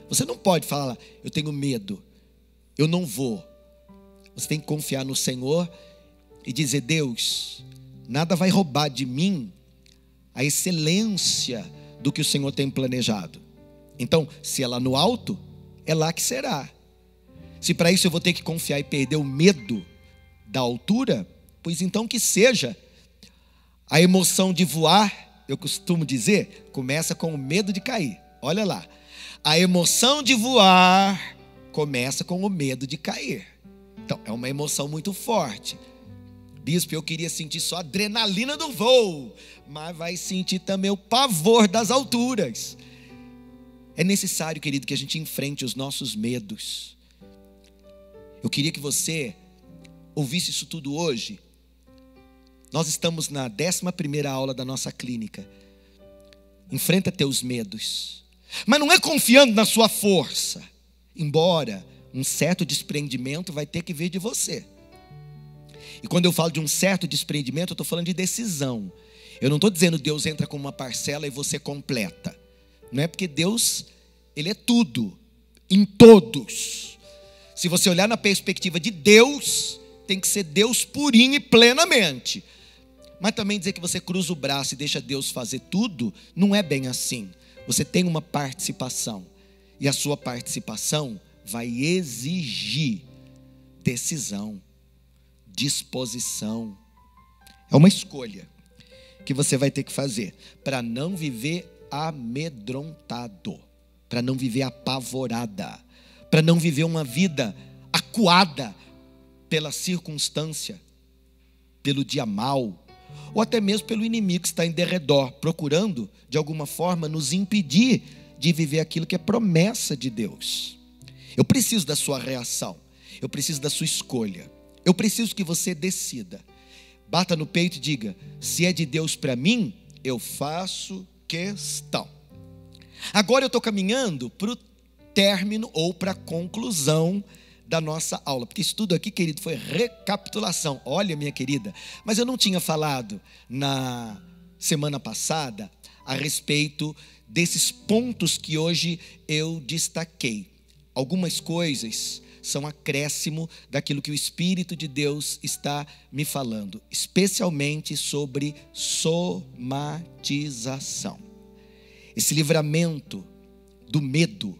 você não pode falar: eu tenho medo, eu não vou. Você tem que confiar no Senhor e dizer: Deus, nada vai roubar de mim a excelência do que o Senhor tem planejado. Então, se é lá no alto, é lá que será. Se para isso eu vou ter que confiar e perder o medo da altura, pois então que seja. A emoção de voar, eu costumo dizer, começa com o medo de cair. Olha lá. A emoção de voar começa com o medo de cair. Então, é uma emoção muito forte. Bispo, eu queria sentir só a adrenalina do voo, mas vai sentir também o pavor das alturas. É necessário, querido, que a gente enfrente os nossos medos. Eu queria que você ouvisse isso tudo hoje. Nós estamos na 11ª aula da nossa clínica. Enfrenta teus medos. Mas não é confiando na sua força. Embora um certo desprendimento vai ter que vir de você. E quando eu falo de um certo desprendimento, eu estou falando de decisão. Eu não estou dizendo Deus entra com uma parcela e você completa. Não é porque Deus, Ele é tudo, em todos. Se você olhar na perspectiva de Deus, tem que ser Deus purinho e plenamente. Mas também dizer que você cruza o braço e deixa Deus fazer tudo, não é bem assim. Você tem uma participação. E a sua participação vai exigir decisão, disposição. É uma escolha que você vai ter que fazer para não viver amedrontado, para não viver apavorada, para não viver uma vida acuada pela circunstância, pelo dia mau, ou até mesmo pelo inimigo que está em derredor, procurando, de alguma forma, nos impedir de viver aquilo que é promessa de Deus. Eu preciso da sua reação, eu preciso da sua escolha, eu preciso que você decida. Bata no peito e diga: se é de Deus para mim, eu faço questão. Agora eu estou caminhando para o término ou para a conclusão da nossa aula, porque isso tudo aqui, querido, foi recapitulação. Olha, minha querida, mas eu não tinha falado na semana passada a respeito desses pontos que hoje eu destaquei. Algumas coisas são acréscimo daquilo que o Espírito de Deus está me falando, especialmente sobre somatização. Esse livramento do medo,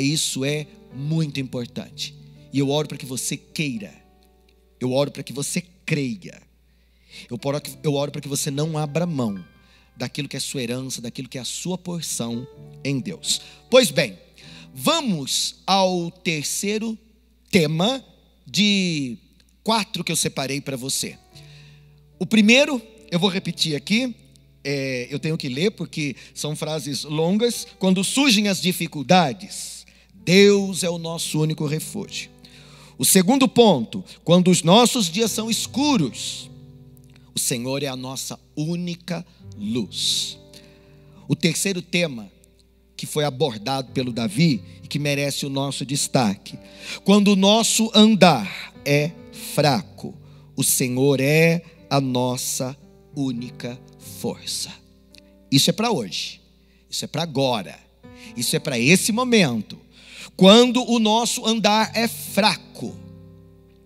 isso é muito importante. E eu oro para que você queira, eu oro para que você creia, eu oro para que você não abra mão daquilo que é sua herança, daquilo que é a sua porção em Deus. Pois bem, vamos ao terceiro tema de 4 que eu separei para você. O primeiro, eu vou repetir aqui, eu tenho que ler porque são frases longas. Quando surgem as dificuldades, Deus é o nosso único refúgio. O segundo ponto, quando os nossos dias são escuros, o Senhor é a nossa única luz. O terceiro tema que foi abordado pelo Davi e que merece o nosso destaque: quando o nosso andar é fraco, o Senhor é a nossa única força. Isso é para hoje, isso é para agora, isso é para esse momento. Quando o nosso andar é fraco,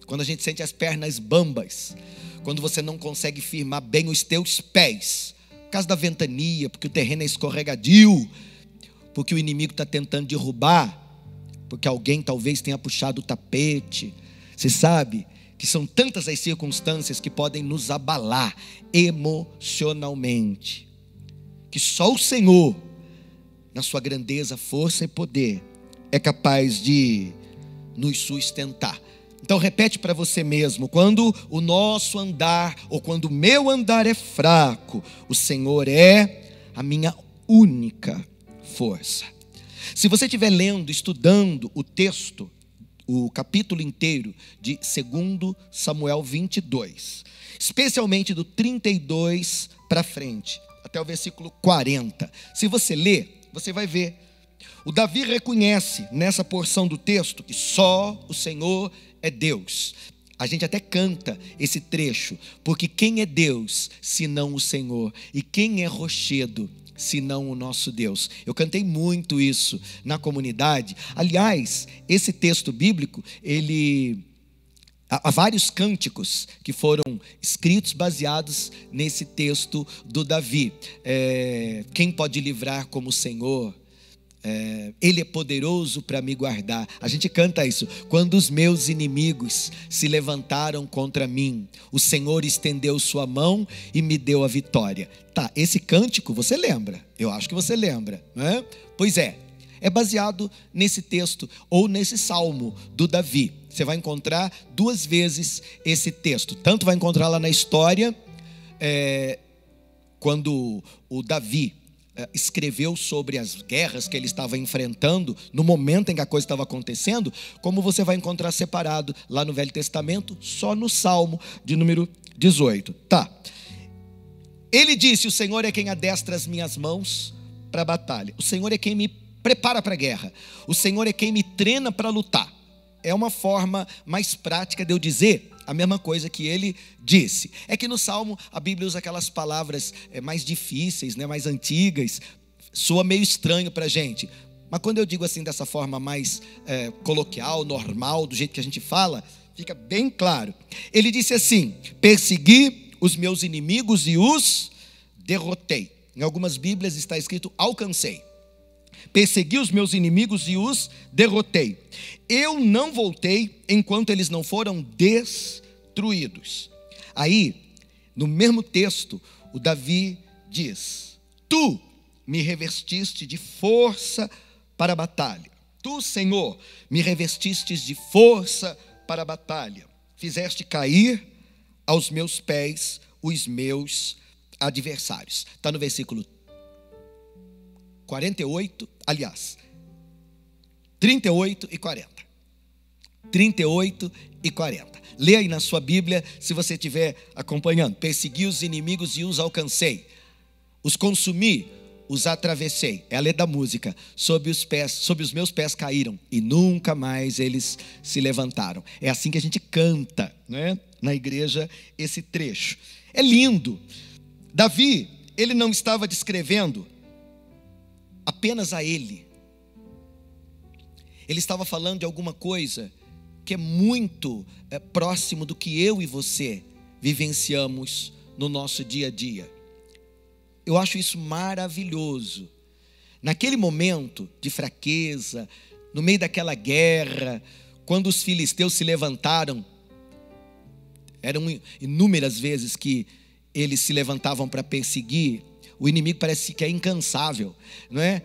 quando a gente sente as pernas bambas, quando você não consegue firmar bem os teus pés, por causa da ventania, porque o terreno é escorregadio, porque o inimigo está tentando derrubar, porque alguém talvez tenha puxado o tapete. Você sabe que são tantas as circunstâncias que podem nos abalar emocionalmente, que só o Senhor, na sua grandeza, força e poder, é capaz de nos sustentar. Então repete para você mesmo: quando o nosso andar, ou quando o meu andar é fraco, o Senhor é a minha única força. Se você estiver lendo, estudando o texto, o capítulo inteiro de 2 Samuel 22, especialmente do 32 para frente, até o versículo 40, se você ler, você vai ver. O Davi reconhece nessa porção do texto que só o Senhor é Deus. A gente até canta esse trecho, porque quem é Deus senão o Senhor? E quem é rochedo senão o nosso Deus? Eu cantei muito isso na comunidade. Aliás, esse texto bíblico, há vários cânticos que foram escritos baseados nesse texto do Davi. Quem pode livrar como o Senhor? Ele é poderoso para me guardar. A gente canta isso. Quando os meus inimigos se levantaram contra mim, o Senhor estendeu sua mão e me deu a vitória. Tá, esse cântico você lembra? Eu acho que você lembra, não é? Pois é baseado nesse texto ou nesse salmo do Davi. Você vai encontrar 2 vezes esse texto. Tanto vai encontrar lá na história, quando o Davi escreveu sobre as guerras que ele estava enfrentando no momento em que a coisa estava acontecendo, como você vai encontrar separado lá no Velho Testamento, só no Salmo de número 18. Tá. Ele disse: o Senhor é quem adestra as minhas mãos para a batalha. O Senhor é quem me prepara para a guerra. O Senhor é quem me treina para lutar. É uma forma mais prática de eu dizer a mesma coisa que ele disse. É que no Salmo a Bíblia usa aquelas palavras mais difíceis, mais antigas. Soa meio estranho para a gente. Mas quando eu digo assim dessa forma mais coloquial, normal, do jeito que a gente fala, fica bem claro. Ele disse assim: persegui os meus inimigos e os derrotei. Em algumas Bíblias está escrito alcancei. Persegui os meus inimigos e os derrotei. Eu não voltei enquanto eles não foram destruídos. Aí, no mesmo texto, o Davi diz: tu me revestiste de força para a batalha. Tu, Senhor, me revestistes de força para a batalha. Fizeste cair aos meus pés os meus adversários. Está no versículo 48, aliás, 38 e 40. 38 e 40. Lê aí na sua Bíblia, se você estiver acompanhando. Persegui os inimigos e os alcancei. Os consumi, os atravessei. É a letra da música. Sob os meus pés caíram e nunca mais eles se levantaram. É assim que a gente canta, né, na igreja, esse trecho. É lindo. Davi, ele não estava descrevendo apenas a ele. Ele estava falando de alguma coisa que é muito próximo do que eu e você vivenciamos no nosso dia a dia. Eu acho isso maravilhoso. Naquele momento de fraqueza, no meio daquela guerra, quando os filisteus se levantaram, eram inúmeras vezes que eles se levantavam para perseguir. O inimigo parece que é incansável, não é?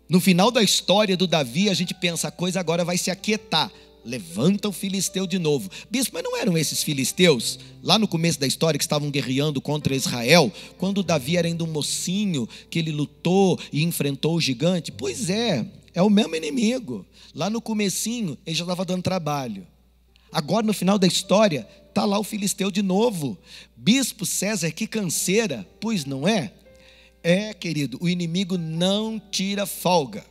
No final da história do Davi, a gente pensa, a coisa agora vai se aquietar. Levanta o filisteu de novo. Bispo, mas não eram esses filisteus, lá no começo da história, que estavam guerreando contra Israel, quando Davi era ainda um mocinho, que ele lutou e enfrentou o gigante? Pois é o mesmo inimigo. Lá no comecinho, ele já estava dando trabalho. Agora, no final da história, está lá o filisteu de novo. Bispo César, que canseira, pois não é? É, querido, o inimigo não tira folga,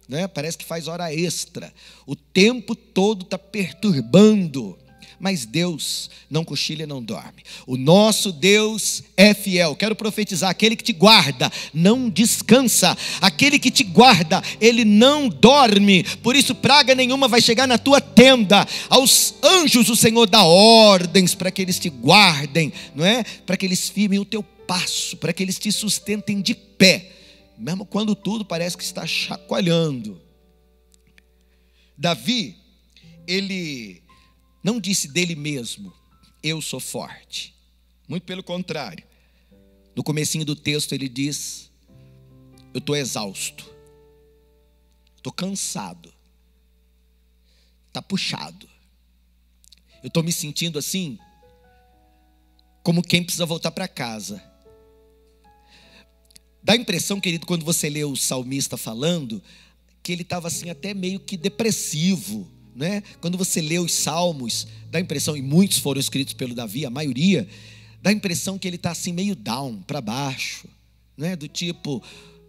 né? Parece que faz hora extra, o tempo todo está perturbando, mas Deus não cochila e não dorme. O nosso Deus é fiel. Quero profetizar: aquele que te guarda não descansa, aquele que te guarda, ele não dorme. Por isso praga nenhuma vai chegar na tua tenda. Aos anjos o Senhor dá ordens para que eles te guardem, não é? Para que eles firmem o teu passo, para que eles te sustentem de pé, mesmo quando tudo parece que está chacoalhando. Davi, ele não disse dele mesmo: eu sou forte. Muito pelo contrário. No comecinho do texto ele diz: eu estou exausto, estou cansado, está puxado, eu estou me sentindo assim, como quem precisa voltar para casa. Dá a impressão, querido, quando você lê o salmista falando, que ele estava assim até meio que depressivo, né? Quando você lê os salmos, dá a impressão, e muitos foram escritos pelo Davi, a maioria, dá a impressão que ele está assim meio down, para baixo, né? Do tipo,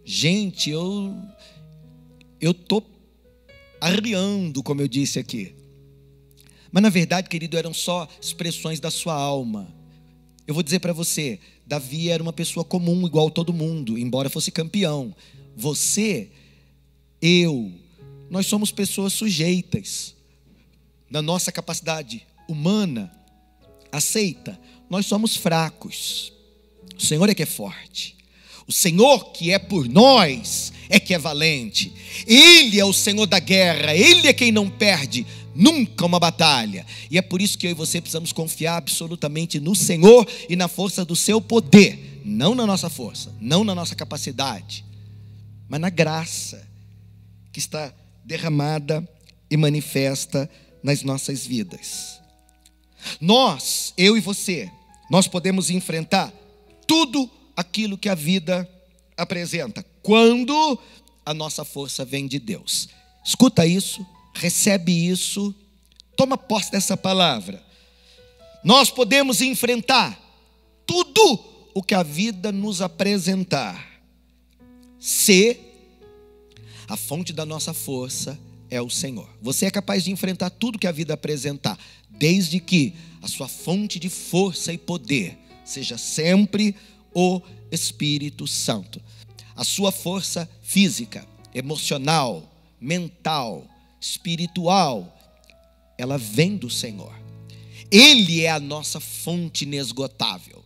gente, eu estou arriando, como eu disse aqui. Mas na verdade, querido, eram só expressões da sua alma. Eu vou dizer para você, Davi era uma pessoa comum, igual todo mundo, embora fosse campeão. Você, eu, nós somos pessoas sujeitas. Na nossa capacidade humana, aceita, nós somos fracos. O Senhor é que é forte. O Senhor que é por nós é que é valente. Ele é o Senhor da guerra, Ele é quem não perde nunca uma batalha. E é por isso que eu e você precisamos confiar absolutamente no Senhor e na força do seu poder. Não na nossa força, não na nossa capacidade, mas na graça que está derramada e manifesta nas nossas vidas. Nós, eu e você, nós podemos enfrentar tudo aquilo que a vida apresenta, quando a nossa força vem de Deus. Escuta isso, recebe isso, toma posse dessa palavra. Nós podemos enfrentar tudo o que a vida nos apresentar, se a fonte da nossa força é o Senhor. Você é capaz de enfrentar tudo que a vida apresentar, desde que a sua fonte de força e poder seja sempre o Espírito Santo. A sua força física, emocional, mental, espiritual, ela vem do Senhor. Ele é a nossa fonte inesgotável.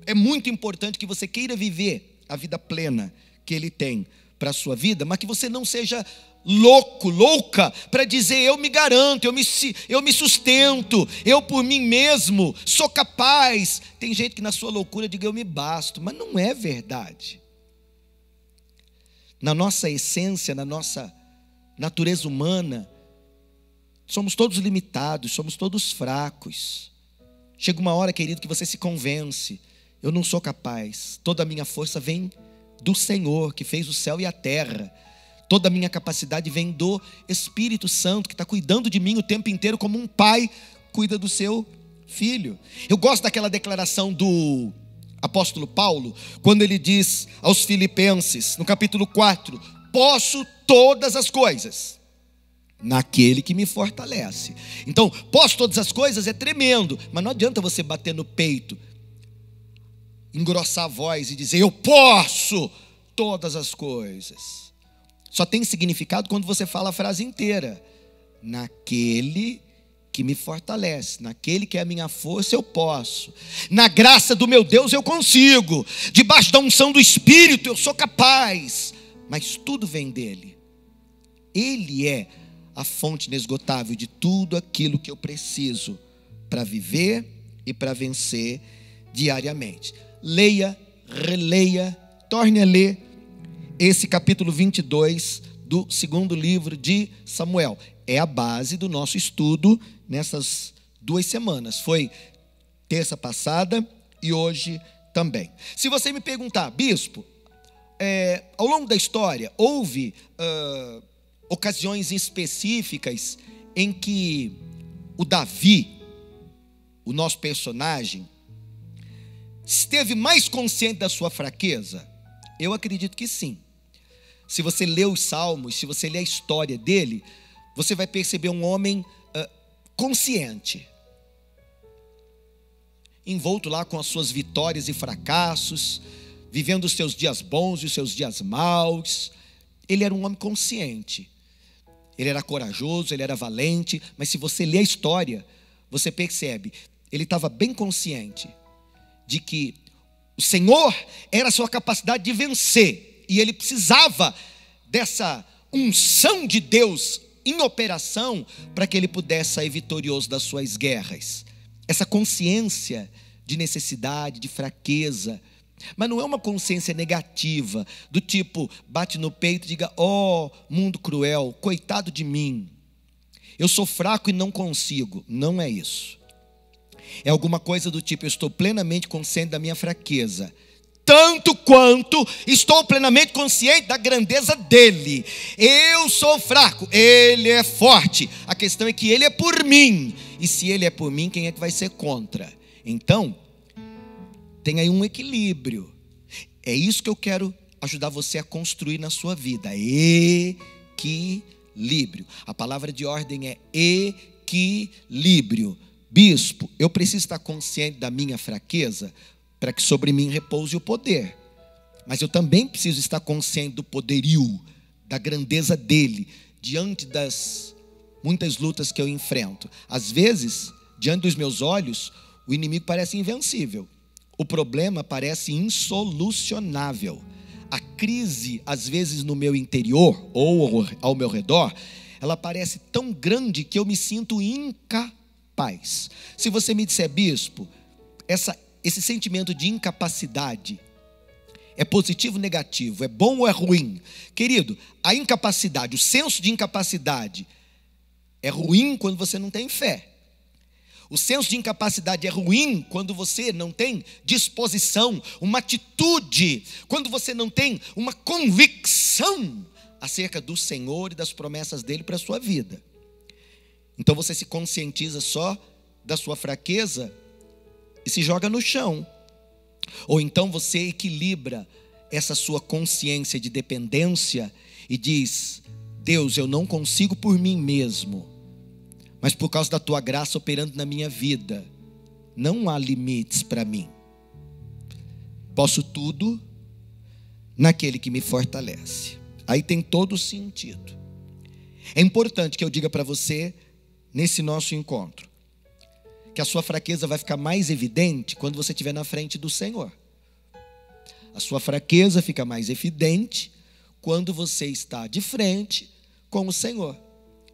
é muito importante que você queira viver a vida plena que Ele tem para a sua vida, mas que você não seja louca, para dizer: eu me garanto, eu me sustento, eu por mim mesmo sou capaz. Tem gente que na sua loucura diga: eu me basto, mas não é verdade. Na nossa essência, na nossa natureza humana, somos todos limitados, somos todos fracos. Chega uma hora, querido, que você se convence: eu não sou capaz, toda a minha força vem do Senhor, que fez o céu e a terra. Toda a minha capacidade vem do Espírito Santo, que está cuidando de mim o tempo inteiro, como um pai cuida do seu filho. Eu gosto daquela declaração do apóstolo Paulo, quando ele diz aos Filipenses, no capítulo 4, posso todas as coisas naquele que me fortalece. Então, posso todas as coisas é tremendo, mas não adianta você bater no peito, engrossar a voz e dizer: eu posso todas as coisas. Só tem significado quando você fala a frase inteira: naquele que me fortalece, naquele que é a minha força eu posso, na graça do meu Deus eu consigo, debaixo da unção do Espírito eu sou capaz. Mas tudo vem dele. Ele é a fonte inesgotável de tudo aquilo que eu preciso para viver e para vencer diariamente. Leia, releia, torne a ler esse capítulo 22 do segundo livro de Samuel. É a base do nosso estudo nessas 2 semanas. Foi terça passada e hoje também. Se você me perguntar: bispo, ao longo da história houve ocasiões específicas em que o Davi, o nosso personagem, esteve mais consciente da sua fraqueza? Eu acredito que sim. Se você lê os salmos, se você lê a história dele, você vai perceber um homem consciente, envolto lá com as suas vitórias e fracassos, vivendo os seus dias bons e os seus dias maus. Ele era um homem consciente, ele era corajoso, ele era valente, mas se você lê a história, você percebe, ele estava bem consciente de que o Senhor era a sua capacidade de vencer, e ele precisava dessa unção de Deus em operação para que ele pudesse sair vitorioso das suas guerras. Essa consciência de necessidade, de fraqueza, mas não é uma consciência negativa, do tipo, bate no peito e diga: ó mundo cruel, coitado de mim, eu sou fraco e não consigo. Não é isso. É alguma coisa do tipo: eu estou plenamente consciente da minha fraqueza, tanto quanto estou plenamente consciente da grandeza dele. Eu sou fraco, ele é forte. A questão é que ele é por mim, e se ele é por mim, quem é que vai ser contra? Então, tem aí um equilíbrio. É isso que eu quero ajudar você a construir na sua vida: equilíbrio. A palavra de ordem é equilíbrio. Bispo, eu preciso estar consciente da minha fraqueza para que sobre mim repouse o poder, mas eu também preciso estar consciente do poderio, da grandeza dele, diante das muitas lutas que eu enfrento. Às vezes, diante dos meus olhos, o inimigo parece invencível, o problema parece insolucionável. A crise, às vezes no meu interior ou ao meu redor, ela parece tão grande que eu me sinto incapaz. Se você me disser: bispo, esse sentimento de incapacidade é positivo ou negativo? É bom ou é ruim? Querido, a incapacidade, o senso de incapacidade é ruim quando você não tem fé. O senso de incapacidade é ruim quando você não tem disposição, uma atitude, quando você não tem uma convicção acerca do Senhor e das promessas dele para a sua vida. Então você se conscientiza só da sua fraqueza e se joga no chão. Ou então você equilibra essa sua consciência de dependência e diz: Deus, eu não consigo por mim mesmo, mas por causa da tua graça operando na minha vida, não há limites para mim. Posso tudo naquele que me fortalece. Aí tem todo o sentido. É importante que eu diga para você, nesse nosso encontro, que a sua fraqueza vai ficar mais evidente quando você estiver na frente do Senhor. A sua fraqueza fica mais evidente quando você está de frente com o Senhor.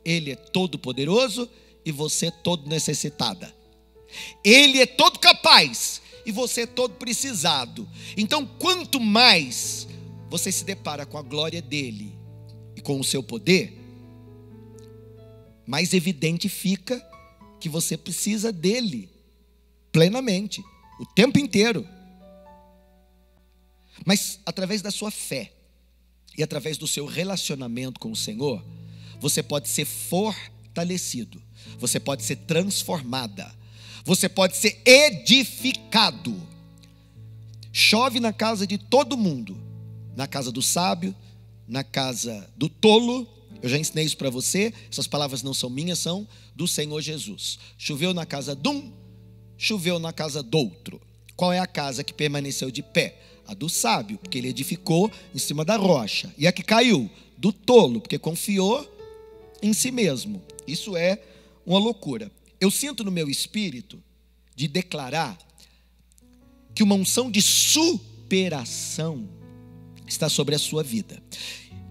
Ele é todo poderoso e você é todo necessitada. Ele é todo capaz e você é todo precisado. Então, quanto mais você se depara com a glória dele e com o seu poder, mais evidente fica que você precisa dele plenamente, o tempo inteiro. Mas através da sua fé e através do seu relacionamento com o Senhor, você pode ser fortalecido, você pode ser transformada, você pode ser edificado. Chove na casa de todo mundo, na casa do sábio, na casa do tolo. Eu já ensinei isso para você, essas palavras não são minhas, são do Senhor Jesus. Choveu na casa de um, choveu na casa do outro. Qual é a casa que permaneceu de pé? A do sábio, porque ele edificou em cima da rocha. E a que caiu? Do tolo, porque confiou em si mesmo. Isso é uma loucura. Eu sinto no meu espírito de declarar que uma unção de superação está sobre a sua vida.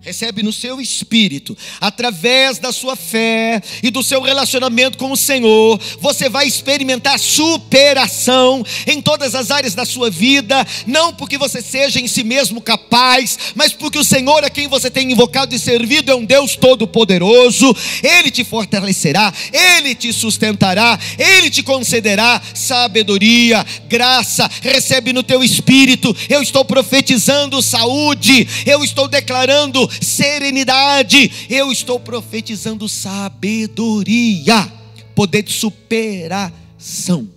Recebe no seu espírito, através da sua fé e do seu relacionamento com o Senhor, você vai experimentar superação em todas as áreas da sua vida, não porque você seja em si mesmo capaz, mas porque o Senhor a quem você tem invocado e servido é um Deus todo-poderoso. Ele te fortalecerá, Ele te sustentará, Ele te concederá sabedoria, graça. Recebe no teu espírito. Eu estou profetizando saúde, eu estou declarando serenidade, eu estou profetizando sabedoria, poder de superação.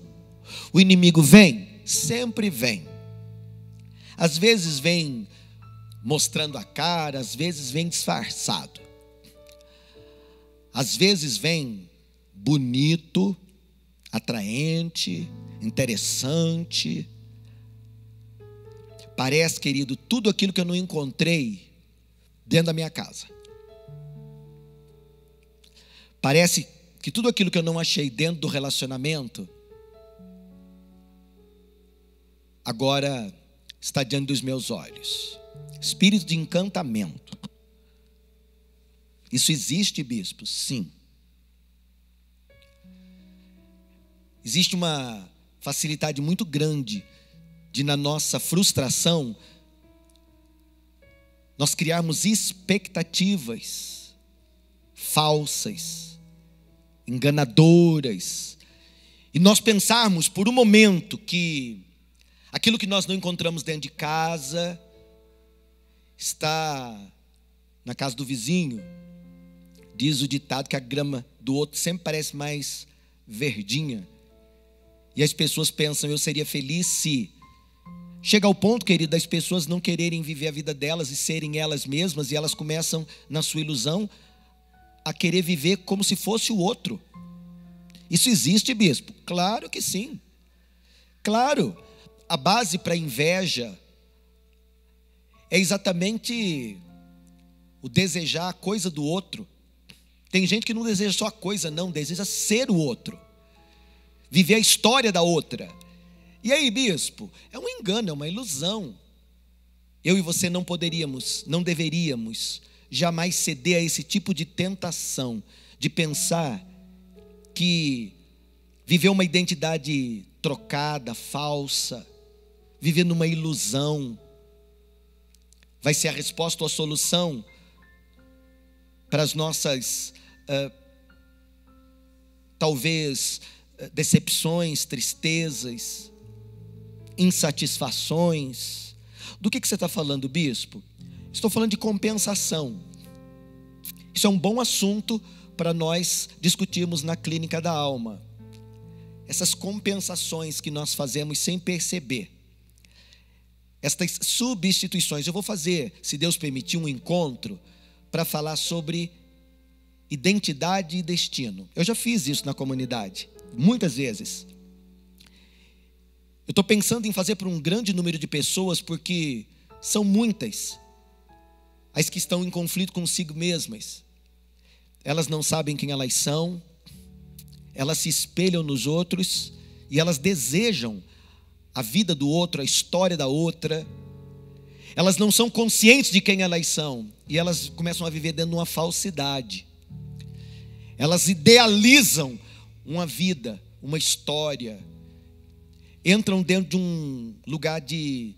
O inimigo vem, sempre vem. Às vezes vem mostrando a cara, às vezes vem disfarçado, às vezes vem bonito, atraente, interessante. Parece, querido, tudo aquilo que eu não encontrei dentro da minha casa. Parece que tudo aquilo que eu não achei dentro do relacionamento agora está diante dos meus olhos. Espírito de encantamento. Isso existe, bispo? Sim. Existe uma facilidade muito grande de, na nossa frustração, nós criarmos expectativas falsas, enganadoras, e nós pensarmos por um momento que aquilo que nós não encontramos dentro de casa está na casa do vizinho. Diz o ditado que a grama do outro sempre parece mais verdinha, e as pessoas pensam: eu seria feliz se... Chega ao ponto, querido, das pessoas não quererem viver a vida delas e serem elas mesmas, e elas começam, na sua ilusão, a querer viver como se fosse o outro. Isso existe, bispo? Claro que sim. Claro, a base para a inveja é exatamente o desejar a coisa do outro. Tem gente que não deseja só a coisa, não, deseja ser o outro, viver a história da outra. E aí, bispo, é um engano, é uma ilusão. Eu e você não deveríamos jamais ceder a esse tipo de tentação, de pensar que viver uma identidade trocada, falsa, viver numa ilusão, vai ser a resposta ou a solução para as nossas, talvez, decepções, tristezas, insatisfações. Do que você está falando, bispo? Estou falando de compensação. Isso é um bom assunto para nós discutirmos na clínica da alma. Essas compensações que nós fazemos sem perceber. Estas substituições. Eu vou fazer, se Deus permitir, um encontro para falar sobre identidade e destino. Eu já fiz isso na comunidade, muitas vezes. Eu estou pensando em fazer para um grande número de pessoas, porque são muitas as que estão em conflito consigo mesmas. Elas não sabem quem elas são, elas se espelham nos outros e elas desejam a vida do outro, a história da outra. Elas não são conscientes de quem elas são e elas começam a viver dentro de uma falsidade. Elas idealizam uma vida, uma história, entram dentro de um lugar de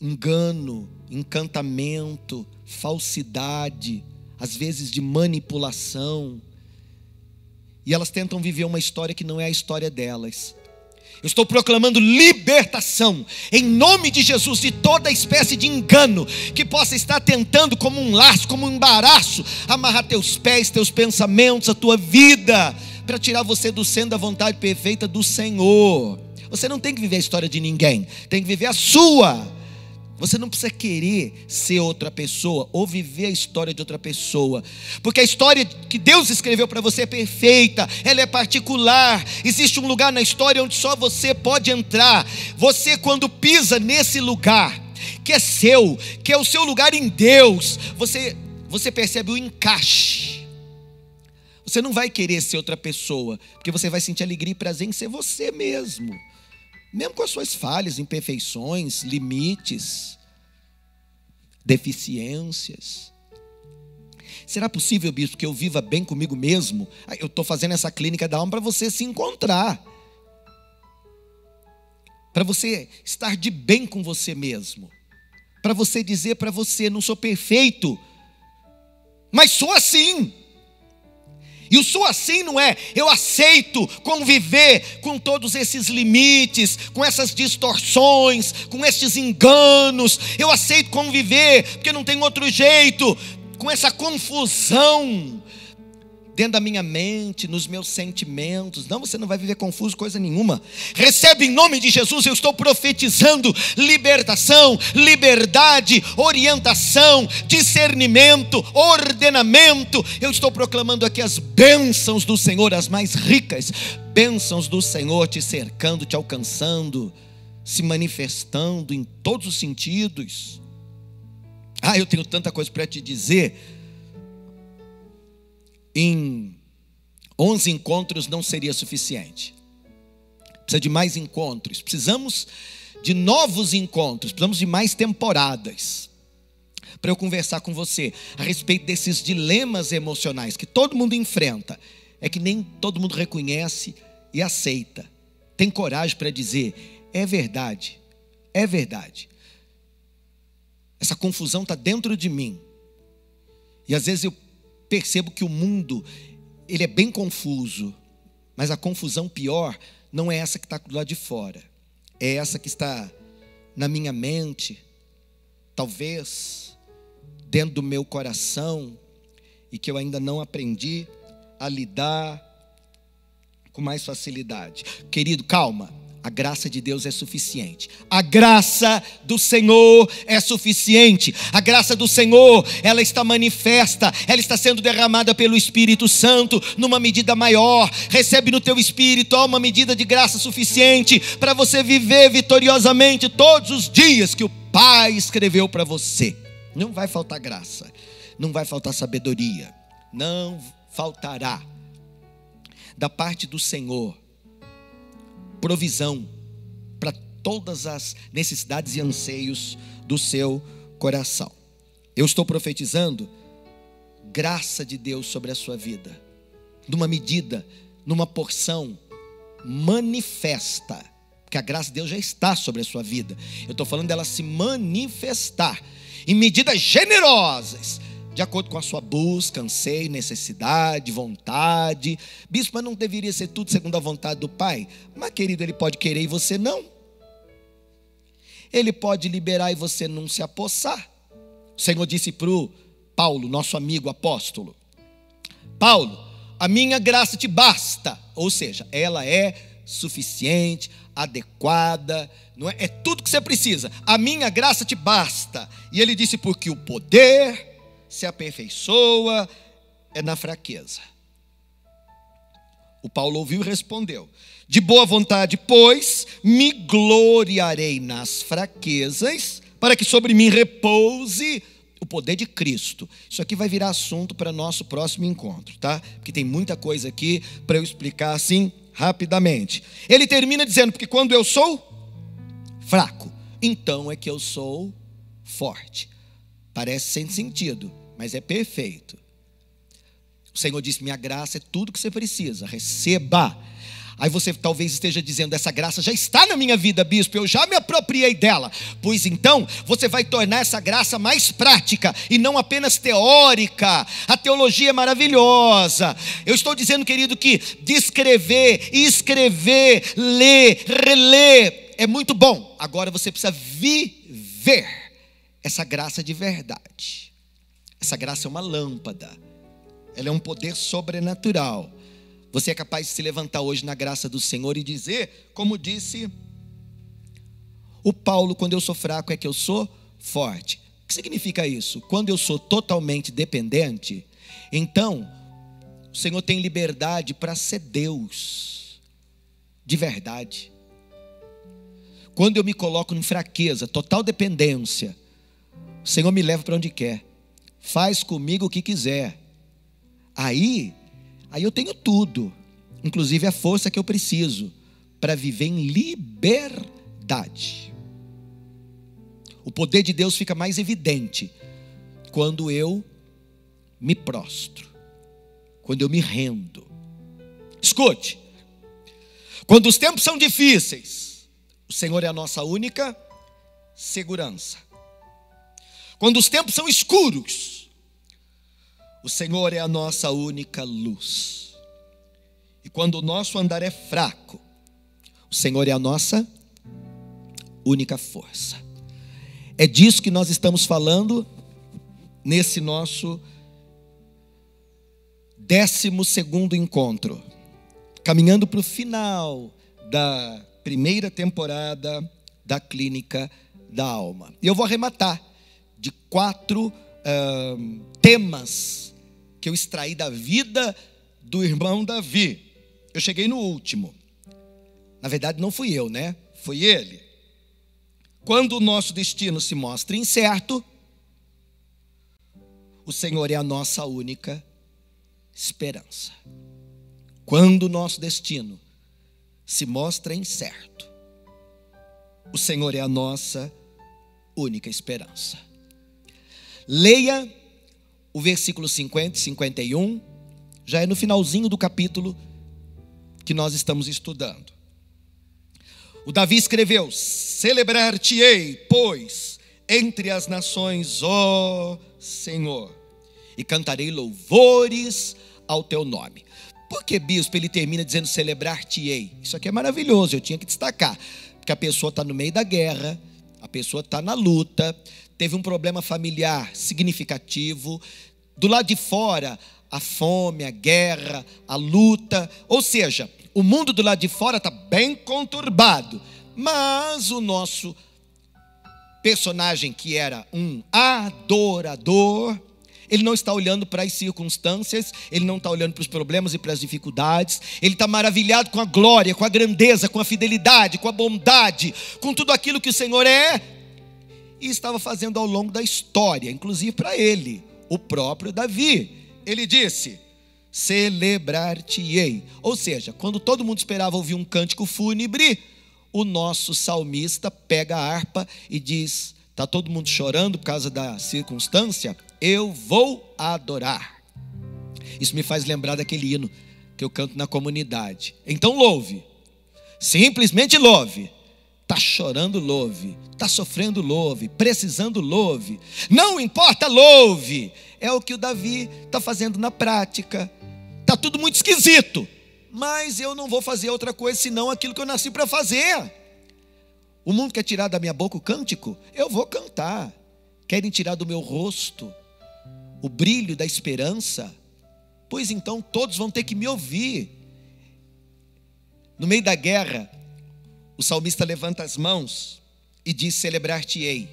engano, encantamento, falsidade, às vezes de manipulação, e elas tentam viver uma história que não é a história delas. Eu estou proclamando libertação, em nome de Jesus, de toda espécie de engano que possa estar tentando, como um laço, como um embaraço, amarrar teus pés, teus pensamentos, a tua vida, para tirar você do centro da vontade perfeita do Senhor. Você não tem que viver a história de ninguém, tem que viver a sua. Você não precisa querer ser outra pessoa ou viver a história de outra pessoa, porque a história que Deus escreveu para você é perfeita, ela é particular. Existe um lugar na história onde só você pode entrar. Você, quando pisa nesse lugar que é seu, que é o seu lugar em Deus, você percebe o encaixe. Você não vai querer ser outra pessoa, porque você vai sentir alegria e prazer em ser você mesmo, mesmo com as suas falhas, imperfeições, limites, deficiências. Será possível, bispo, que eu viva bem comigo mesmo? Eu estou fazendo essa clínica da alma para você se encontrar, para você estar de bem com você mesmo, para você dizer para você: não sou perfeito, mas sou assim. E o sou assim não é, eu aceito conviver com todos esses limites, com essas distorções, com esses enganos. Eu aceito conviver, porque não tem outro jeito, com essa confusão dentro da minha mente, nos meus sentimentos. Não, você não vai viver confuso coisa nenhuma. Recebe em nome de Jesus. Eu estou profetizando libertação, liberdade, orientação, discernimento, ordenamento. Eu estou proclamando aqui as bênçãos do Senhor, as mais ricas bênçãos do Senhor, te cercando, te alcançando, se manifestando em todos os sentidos. Eu tenho tanta coisa para te dizer. Em 11 encontros não seria suficiente. Precisa de mais encontros. Precisamos de novos encontros. Precisamos de mais temporadas, para eu conversar com você a respeito desses dilemas emocionais que todo mundo enfrenta. É que nem todo mundo reconhece e aceita. Tem coragem para dizer: é verdade, é verdade. Essa confusão está dentro de mim. E às vezes eu percebo que o mundo, ele é bem confuso, mas a confusão pior não é essa que está do lado de fora, é essa que está na minha mente, talvez dentro do meu coração, e que eu ainda não aprendi a lidar com mais facilidade. Querido, calma. A graça de Deus é suficiente. A graça do Senhor é suficiente. A graça do Senhor, ela está manifesta. Ela está sendo derramada pelo Espírito Santo numa medida maior. Recebe no teu espírito uma medida de graça suficiente para você viver vitoriosamente todos os dias que o Pai escreveu para você. Não vai faltar graça, não vai faltar sabedoria, não faltará da parte do Senhor provisão para todas as necessidades e anseios do seu coração. Eu estou profetizando graça de Deus sobre a sua vida, numa medida, numa porção manifesta, porque a graça de Deus já está sobre a sua vida. Eu estou falando dela se manifestar em medidas generosas, de acordo com a sua busca, anseio, necessidade, vontade. Bispo, mas não deveria ser tudo segundo a vontade do Pai? Mas querido, Ele pode querer e você não. Ele pode liberar e você não se apossar. O Senhor disse para o Paulo, nosso amigo apóstolo: Paulo, a minha graça te basta. Ou seja, ela é suficiente, adequada, não é? É tudo que você precisa. A minha graça te basta. E ele disse: porque o poder se aperfeiçoa é na fraqueza. O Paulo ouviu e respondeu: de boa vontade, pois, me gloriarei nas fraquezas, para que sobre mim repouse o poder de Cristo. Isso aqui vai virar assunto para nosso próximo encontro, tá? Porque tem muita coisa aqui para eu explicar assim rapidamente. Ele termina dizendo: porque quando eu sou fraco, então é que eu sou forte. Parece sem sentido, mas é perfeito. O Senhor disse: minha graça é tudo que você precisa, receba. Aí você talvez esteja dizendo: essa graça já está na minha vida, bispo, eu já me apropriei dela. Pois então, você vai tornar essa graça mais prática e não apenas teórica. A teologia é maravilhosa. Eu estou dizendo, querido, que descrever, escrever, ler, reler é muito bom. Agora você precisa viver essa graça de verdade. Essa graça é uma lâmpada, ela é um poder sobrenatural. Você é capaz de se levantar hoje na graça do Senhor e dizer, como disse o Paulo: quando eu sou fraco é que eu sou forte. O que significa isso? Quando eu sou totalmente dependente, então o Senhor tem liberdade para ser Deus de verdade. Quando eu me coloco em fraqueza, total dependência, o Senhor me leva para onde quer, faz comigo o que quiser. Aí eu tenho tudo, inclusive a força que eu preciso para viver em liberdade. O poder de Deus fica mais evidente quando eu me prostro, quando eu me rendo. Escute, quando os tempos são difíceis, o Senhor é a nossa única segurança. Quando os tempos são escuros, o Senhor é a nossa única luz. E quando o nosso andar é fraco, o Senhor é a nossa única força. É disso que nós estamos falando nesse nosso 12º encontro, caminhando para o final da primeira temporada da Clínica da Alma. E eu vou arrematar de 4 temas que eu extraí da vida do irmão Davi. Eu cheguei no último. Na verdade não fui eu, né? Foi ele. Quando o nosso destino se mostra incerto, o Senhor é a nossa única esperança. Quando o nosso destino se mostra incerto, o Senhor é a nossa única esperança. Leia o versículo 50 e 51, já é no finalzinho do capítulo que nós estamos estudando. O Davi escreveu: celebrar-te-ei, pois, entre as nações, ó Senhor, e cantarei louvores ao teu nome. Por que, bispo, ele termina dizendo celebrar-te-ei? Isso aqui é maravilhoso, eu tinha que destacar, porque a pessoa está no meio da guerra, a pessoa está na luta, teve um problema familiar significativo, do lado de fora, a fome, a guerra, a luta, ou seja, o mundo do lado de fora está bem conturbado, mas o nosso personagem, que era um adorador, ele não está olhando para as circunstâncias, ele não está olhando para os problemas e para as dificuldades, ele está maravilhado com a glória, com a grandeza, com a fidelidade, com a bondade, com tudo aquilo que o Senhor é, e estava fazendo ao longo da história, inclusive para ele, o próprio Davi. Ele disse: celebrar-te-ei. Ou seja, quando todo mundo esperava ouvir um cântico fúnebre, o nosso salmista pega a harpa e diz: está todo mundo chorando por causa da circunstância? Eu vou adorar. Isso me faz lembrar daquele hino que eu canto na comunidade. Então louve, simplesmente louve. Está chorando, louve. Está sofrendo, louve. Precisando, louve. Não importa, louve. É o que o Davi está fazendo na prática. Está tudo muito esquisito, mas eu não vou fazer outra coisa senão aquilo que eu nasci para fazer. O mundo quer tirar da minha boca o cântico? Eu vou cantar. Querem tirar do meu rosto o brilho da esperança? Pois então todos vão ter que me ouvir. No meio da guerra, o salmista levanta as mãos e diz: celebrar-te-ei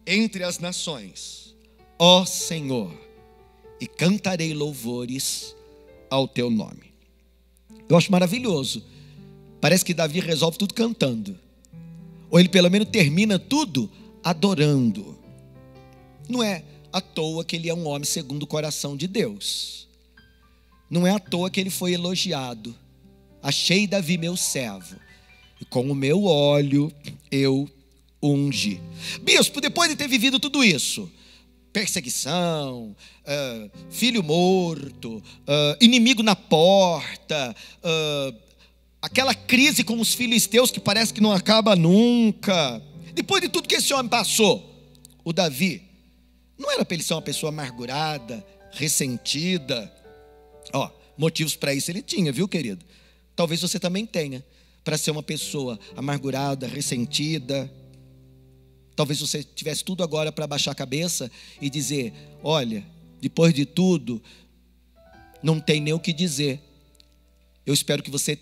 entre as nações, ó Senhor, e cantarei louvores ao teu nome. Eu acho maravilhoso. Parece que Davi resolve tudo cantando, ou ele pelo menos termina tudo adorando. Não é à toa que ele é um homem segundo o coração de Deus. Não é à toa que ele foi elogiado. Achei Davi meu servo, e com o meu óleo eu ungi. Bispo, depois de ter vivido tudo isso, perseguição, filho morto, inimigo na porta, aquela crise com os filisteus que parece que não acaba nunca. Depois de tudo que esse homem passou, o Davi, não era para ele ser uma pessoa amargurada, ressentida. Motivos para isso ele tinha, viu, querido? Talvez você também tenha, para ser uma pessoa amargurada, ressentida. Talvez você tivesse tudo agora para baixar a cabeça e dizer: olha, depois de tudo, não tem nem o que dizer. Eu espero que você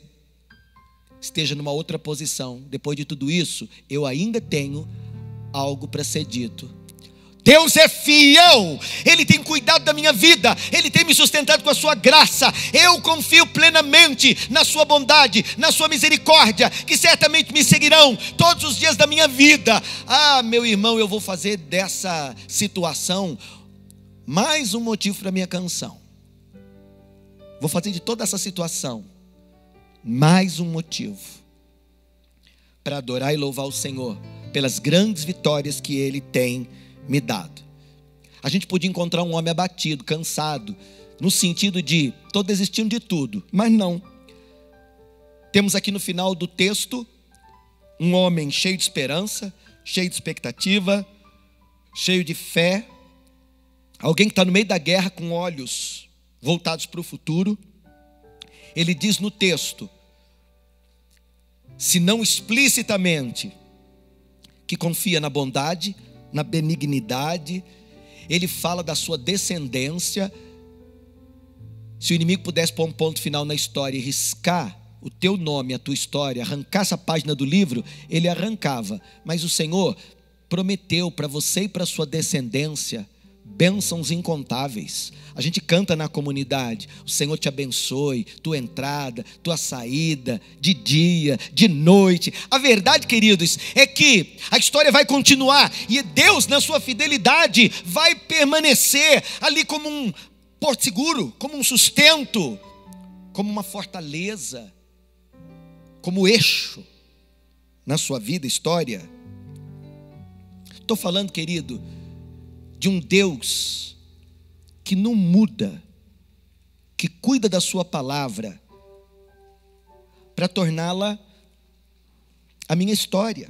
esteja numa outra posição. Depois de tudo isso, eu ainda tenho algo para ser dito. Deus é fiel, Ele tem cuidado da minha vida, Ele tem me sustentado com a sua graça. Eu confio plenamente na sua bondade, na sua misericórdia, que certamente me seguirão todos os dias da minha vida. Meu irmão, eu vou fazer dessa situação mais um motivo para a minha canção. Vou fazer de toda essa situação mais um motivo para adorar e louvar o Senhor pelas grandes vitórias que Ele tem me dado. A gente podia encontrar um homem abatido, cansado, no sentido de estou desistindo de tudo, mas não. Temos aqui no final do texto um homem cheio de esperança, cheio de expectativa, cheio de fé, alguém que está no meio da guerra com olhos voltados para o futuro. Ele diz no texto, se não explicitamente, que confia na bondade, na benignidade. Ele fala da sua descendência. Se o inimigo pudesse pôr um ponto final na história e riscar o teu nome, a tua história, arrancar essa página do livro, ele arrancava. Mas o Senhor prometeu para você e para a sua descendência bênçãos incontáveis. A gente canta na comunidade: o Senhor te abençoe, tua entrada, tua saída, de dia, de noite. A verdade, queridos, é que a história vai continuar, e Deus, na sua fidelidade, vai permanecer ali como um porto seguro, como um sustento, como uma fortaleza, como eixo na sua vida, história. Estou falando, querido, de um Deus que não muda, que cuida da sua palavra para torná-la a minha história.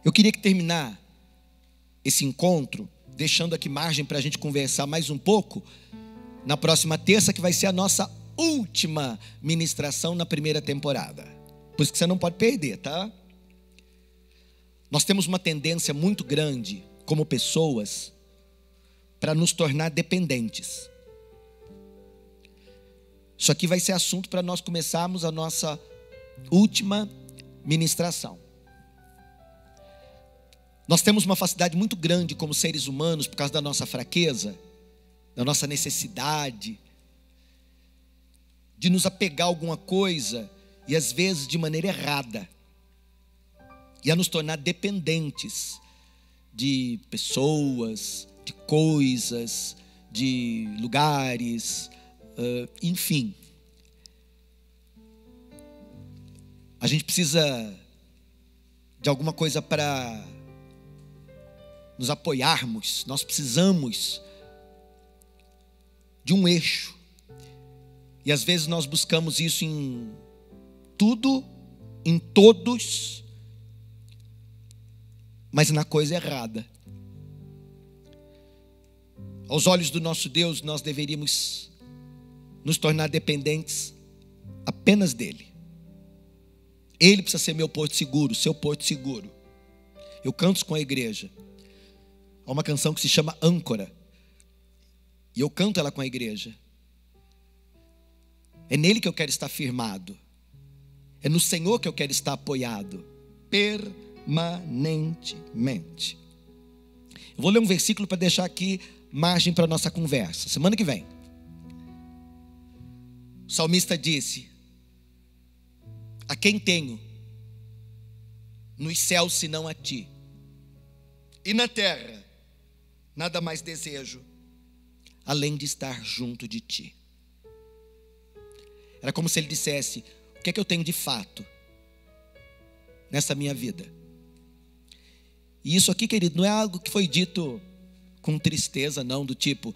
Eu queria terminar esse encontro deixando aqui margem para a gente conversar mais um pouco na próxima terça, que vai ser a nossa última ministração na primeira temporada. Por isso que você não pode perder, tá? Nós temos uma tendência muito grande como pessoas para nos tornar dependentes. Isso aqui vai ser assunto para nós começarmos a nossa última ministração. Nós temos uma facilidade muito grande como seres humanos, por causa da nossa fraqueza, da nossa necessidade de nos apegar a alguma coisa, e às vezes de maneira errada, e a nos tornar dependentes de pessoas, de coisas, de lugares, enfim. A gente precisa de alguma coisa para nos apoiarmos. Nós precisamos de um eixo. E às vezes nós buscamos isso em tudo, em todos, mas na coisa errada. Aos olhos do nosso Deus, nós deveríamos nos tornar dependentes apenas dEle. Ele precisa ser meu porto seguro, seu porto seguro. Eu canto com a igreja. Há uma canção que se chama Âncora, e eu canto ela com a igreja. É nele que eu quero estar firmado. É no Senhor que eu quero estar apoiado permanentemente. Eu vou ler um versículo para deixar aqui margem para a nossa conversa. Semana que vem. O salmista disse: a quem tenho nos céus senão a ti? e na terra nada mais desejo além de estar junto de ti. Era como se ele dissesse: o que é que eu tenho de fato nessa minha vida? E isso aqui, querido, não é algo que foi dito com tristeza, não, do tipo: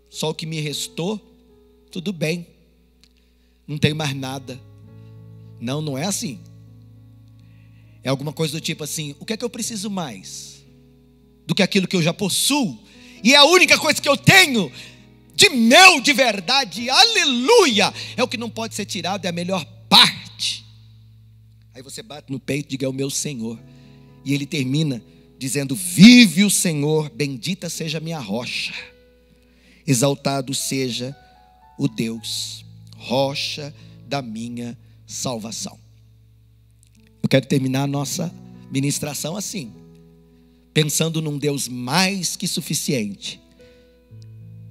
só o que me restou, tudo bem, não tenho mais nada. Não, não é assim. É alguma coisa do tipo assim: o que é que eu preciso mais do que aquilo que eu já possuo? E é a única coisa que eu tenho de meu, de verdade, aleluia, é o que não pode ser tirado, é a melhor parte. Aí você bate no peito e diga: é o meu Senhor. E ele termina dizendo: vive o Senhor, bendita seja a minha rocha, exaltado seja o Deus, rocha da minha salvação. Eu quero terminar a nossa ministração assim, pensando num Deus mais que suficiente.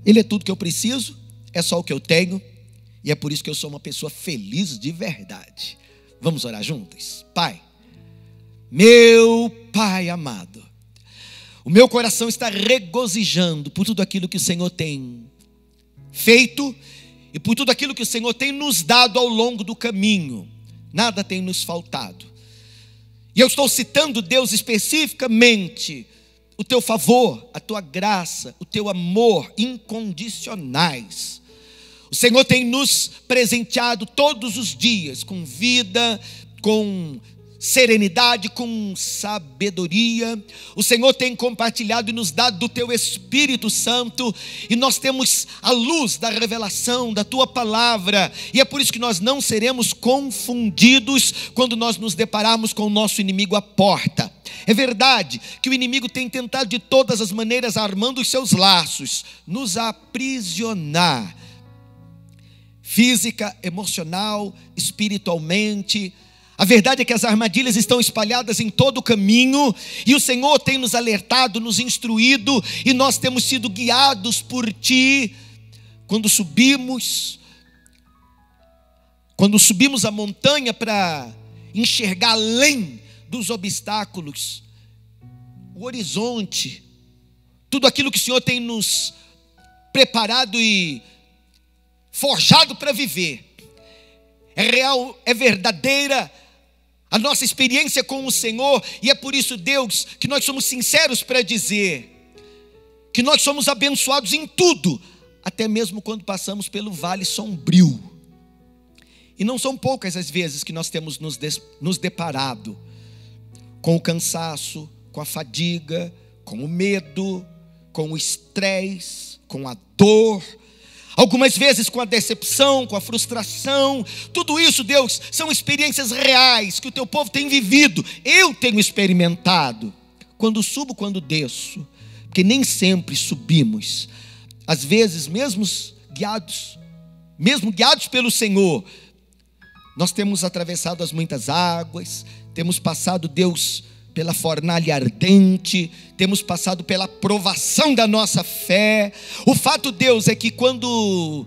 Ele é tudo que eu preciso, é só o que eu tenho, e é por isso que eu sou uma pessoa feliz de verdade. Vamos orar juntos? Pai, meu Pai amado, o meu coração está regozijando por tudo aquilo que o Senhor tem feito e por tudo aquilo que o Senhor tem nos dado ao longo do caminho. Nada tem nos faltado. E eu estou citando, Deus, especificamente o teu favor, a tua graça, o teu amor incondicionais. O Senhor tem nos presenteado todos os dias com vida, com serenidade, com sabedoria. O Senhor tem compartilhado e nos dado do teu Espírito Santo, e nós temos a luz da revelação da tua palavra, e é por isso que nós não seremos confundidos quando nós nos depararmos com o nosso inimigo à porta. É verdade que o inimigo tem tentado de todas as maneiras, armando os seus laços, nos aprisionar física, emocional, espiritualmente. A verdade é que as armadilhas estão espalhadas em todo o caminho, e o Senhor tem nos alertado, nos instruído, e nós temos sido guiados por Ti. Quando subimos a montanha para enxergar além dos obstáculos, o horizonte, tudo aquilo que o Senhor tem nos preparado e forjado para viver, é real, é verdadeira a nossa experiência com o Senhor, e é por isso, Deus, que nós somos sinceros para dizer que nós somos abençoados em tudo, até mesmo quando passamos pelo vale sombrio. E não são poucas as vezes que nós temos nos deparado com o cansaço, com a fadiga, com o medo, com o estresse, com a dor, algumas vezes com a decepção, com a frustração. Tudo isso, Deus, são experiências reais que o teu povo tem vivido. Eu tenho experimentado, quando subo, quando desço, porque nem sempre subimos. Às vezes, mesmo guiados pelo Senhor, nós temos atravessado as muitas águas, temos passado, Deus, pela fornalha ardente, temos passado pela provação da nossa fé. O fato, Deus, é que quando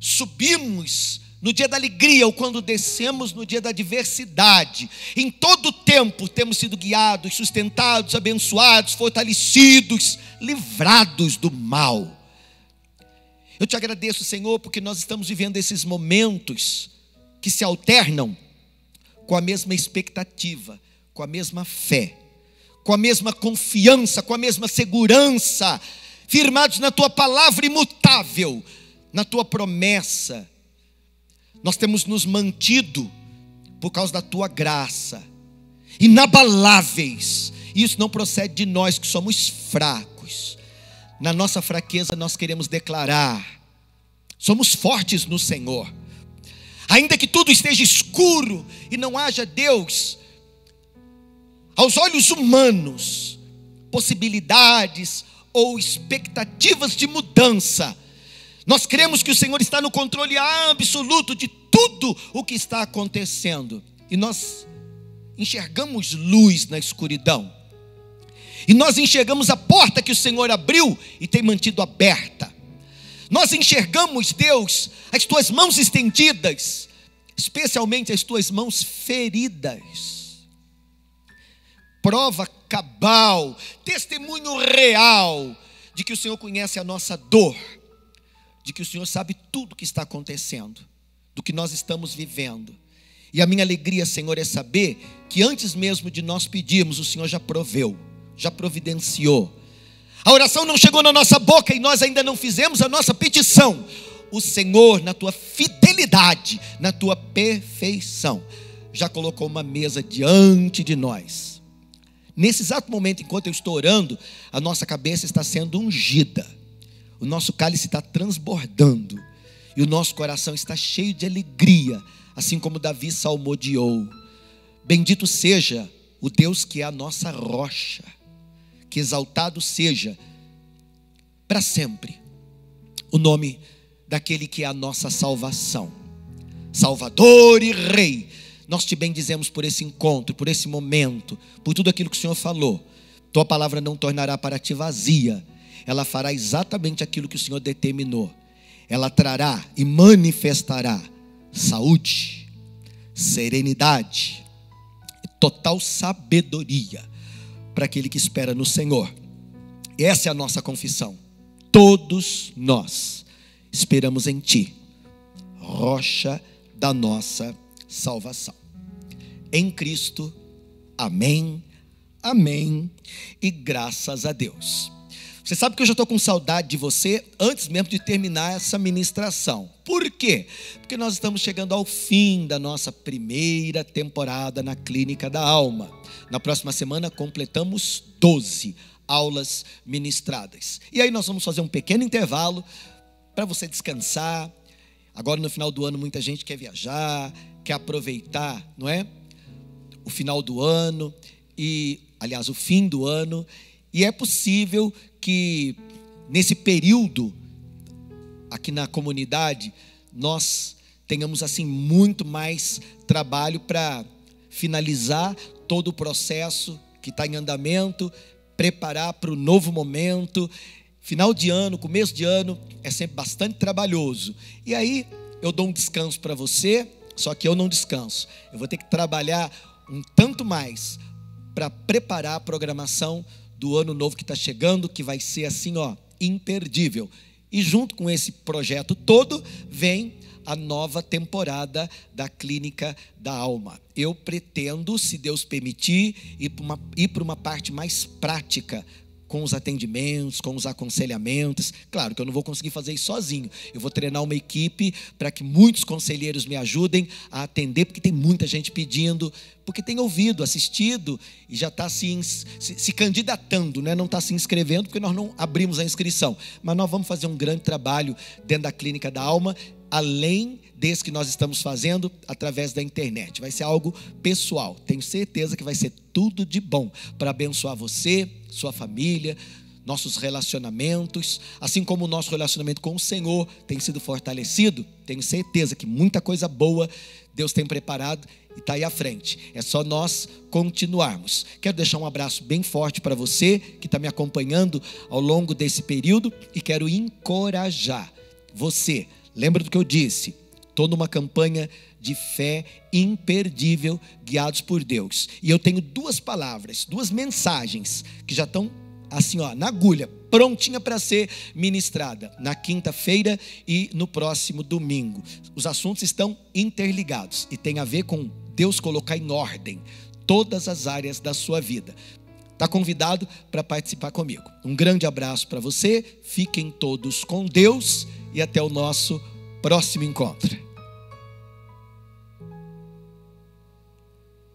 subimos no dia da alegria, ou quando descemos no dia da adversidade, em todo o tempo temos sido guiados, sustentados, abençoados, fortalecidos, livrados do mal. Eu te agradeço, Senhor, porque nós estamos vivendo esses momentos que se alternam com a mesma expectativa, com a mesma fé, com a mesma confiança, com a mesma segurança, firmados na tua palavra imutável, na tua promessa. Nós temos nos mantido por causa da tua graça, inabaláveis. E isso não procede de nós que somos fracos. Na nossa fraqueza nós queremos declarar: somos fortes no Senhor. Ainda que tudo esteja escuro e não haja, Deus, aos olhos humanos, possibilidades ou expectativas de mudança, nós cremos que o Senhor está no controle absoluto de tudo o que está acontecendo. E nós enxergamos luz na escuridão. E nós enxergamos a porta que o Senhor abriu e tem mantido aberta. Nós enxergamos, Deus, as tuas mãos estendidas, especialmente as tuas mãos feridas. prova cabal, testemunho real de que o Senhor conhece a nossa dor, de que o Senhor sabe tudo o que está acontecendo, do que nós estamos vivendo. E a minha alegria, Senhor, é saber que antes mesmo de nós pedirmos, o Senhor já proveu, já providenciou. A oração não chegou na nossa boca e nós ainda não fizemos a nossa petição. O Senhor, na tua fidelidade, na tua perfeição, já colocou uma mesa diante de nós. Nesse exato momento, enquanto eu estou orando, a nossa cabeça está sendo ungida, o nosso cálice está transbordando e o nosso coração está cheio de alegria, assim como Davi salmodiou. Bendito seja o Deus que é a nossa rocha, que exaltado seja para sempre o nome daquele que é a nossa salvação. Salvador e Rei, nós te bendizemos por esse encontro, por esse momento, por tudo aquilo que o Senhor falou. Tua palavra não tornará para ti vazia, ela fará exatamente aquilo que o Senhor determinou. Ela trará e manifestará saúde, serenidade, total sabedoria para aquele que espera no Senhor. Essa é a nossa confissão. Todos nós esperamos em ti, rocha da nossa salvação. Em Cristo, amém, amém e graças a Deus. Você sabe que eu já estou com saudade de você antes mesmo de terminar essa ministração. Por quê? Porque nós estamos chegando ao fim da nossa primeira temporada na Clínica da Alma. Na próxima semana completamos 12 aulas ministradas. E aí nós vamos fazer um pequeno intervalo para você descansar. Agora no final do ano muita gente quer viajar, quer aproveitar, não é? O final do ano e, aliás, o fim do ano. E é possível que nesse período aqui na comunidade nós tenhamos assim muito mais trabalho para finalizar todo o processo que está em andamento, preparar para o novo momento. Final de ano, começo de ano é sempre bastante trabalhoso. E aí eu dou um descanso para você, só que eu não descanso. Eu vou ter que trabalhar um tanto mais para preparar a programação do ano novo que está chegando, que vai ser assim, imperdível. E junto com esse projeto todo, vem a nova temporada da Clínica da Alma. Eu pretendo, se Deus permitir, ir para uma parte mais prática, com os atendimentos, com os aconselhamentos. Claro que eu não vou conseguir fazer isso sozinho. Eu vou treinar uma equipe para que muitos conselheiros me ajudem a atender, porque tem muita gente pedindo, porque tem ouvido, assistido e já está se candidatando, né? Não está se inscrevendo, porque nós não abrimos a inscrição. Mas nós vamos fazer um grande trabalho dentro da Clínica da Alma, além desse que nós estamos fazendo através da internet. Vai ser algo pessoal. Tenho certeza que vai ser tudo de bom para abençoar você, sua família, nossos relacionamentos, assim como o nosso relacionamento com o Senhor tem sido fortalecido. Tenho certeza que muita coisa boa Deus tem preparado e está aí à frente. É só nós continuarmos. Quero deixar um abraço bem forte para você que está me acompanhando ao longo desse período e quero encorajar você. Lembra do que eu disse? Estou numa campanha de fé imperdível, guiados por Deus. E eu tenho duas palavras, duas mensagens que já estão assim, na agulha, prontinha para ser ministrada na quinta-feira e no próximo domingo. Os assuntos estão interligados e tem a ver com Deus colocar em ordem todas as áreas da sua vida. Está convidado para participar comigo. Um grande abraço para você, fiquem todos com Deus e até o nosso próximo encontro.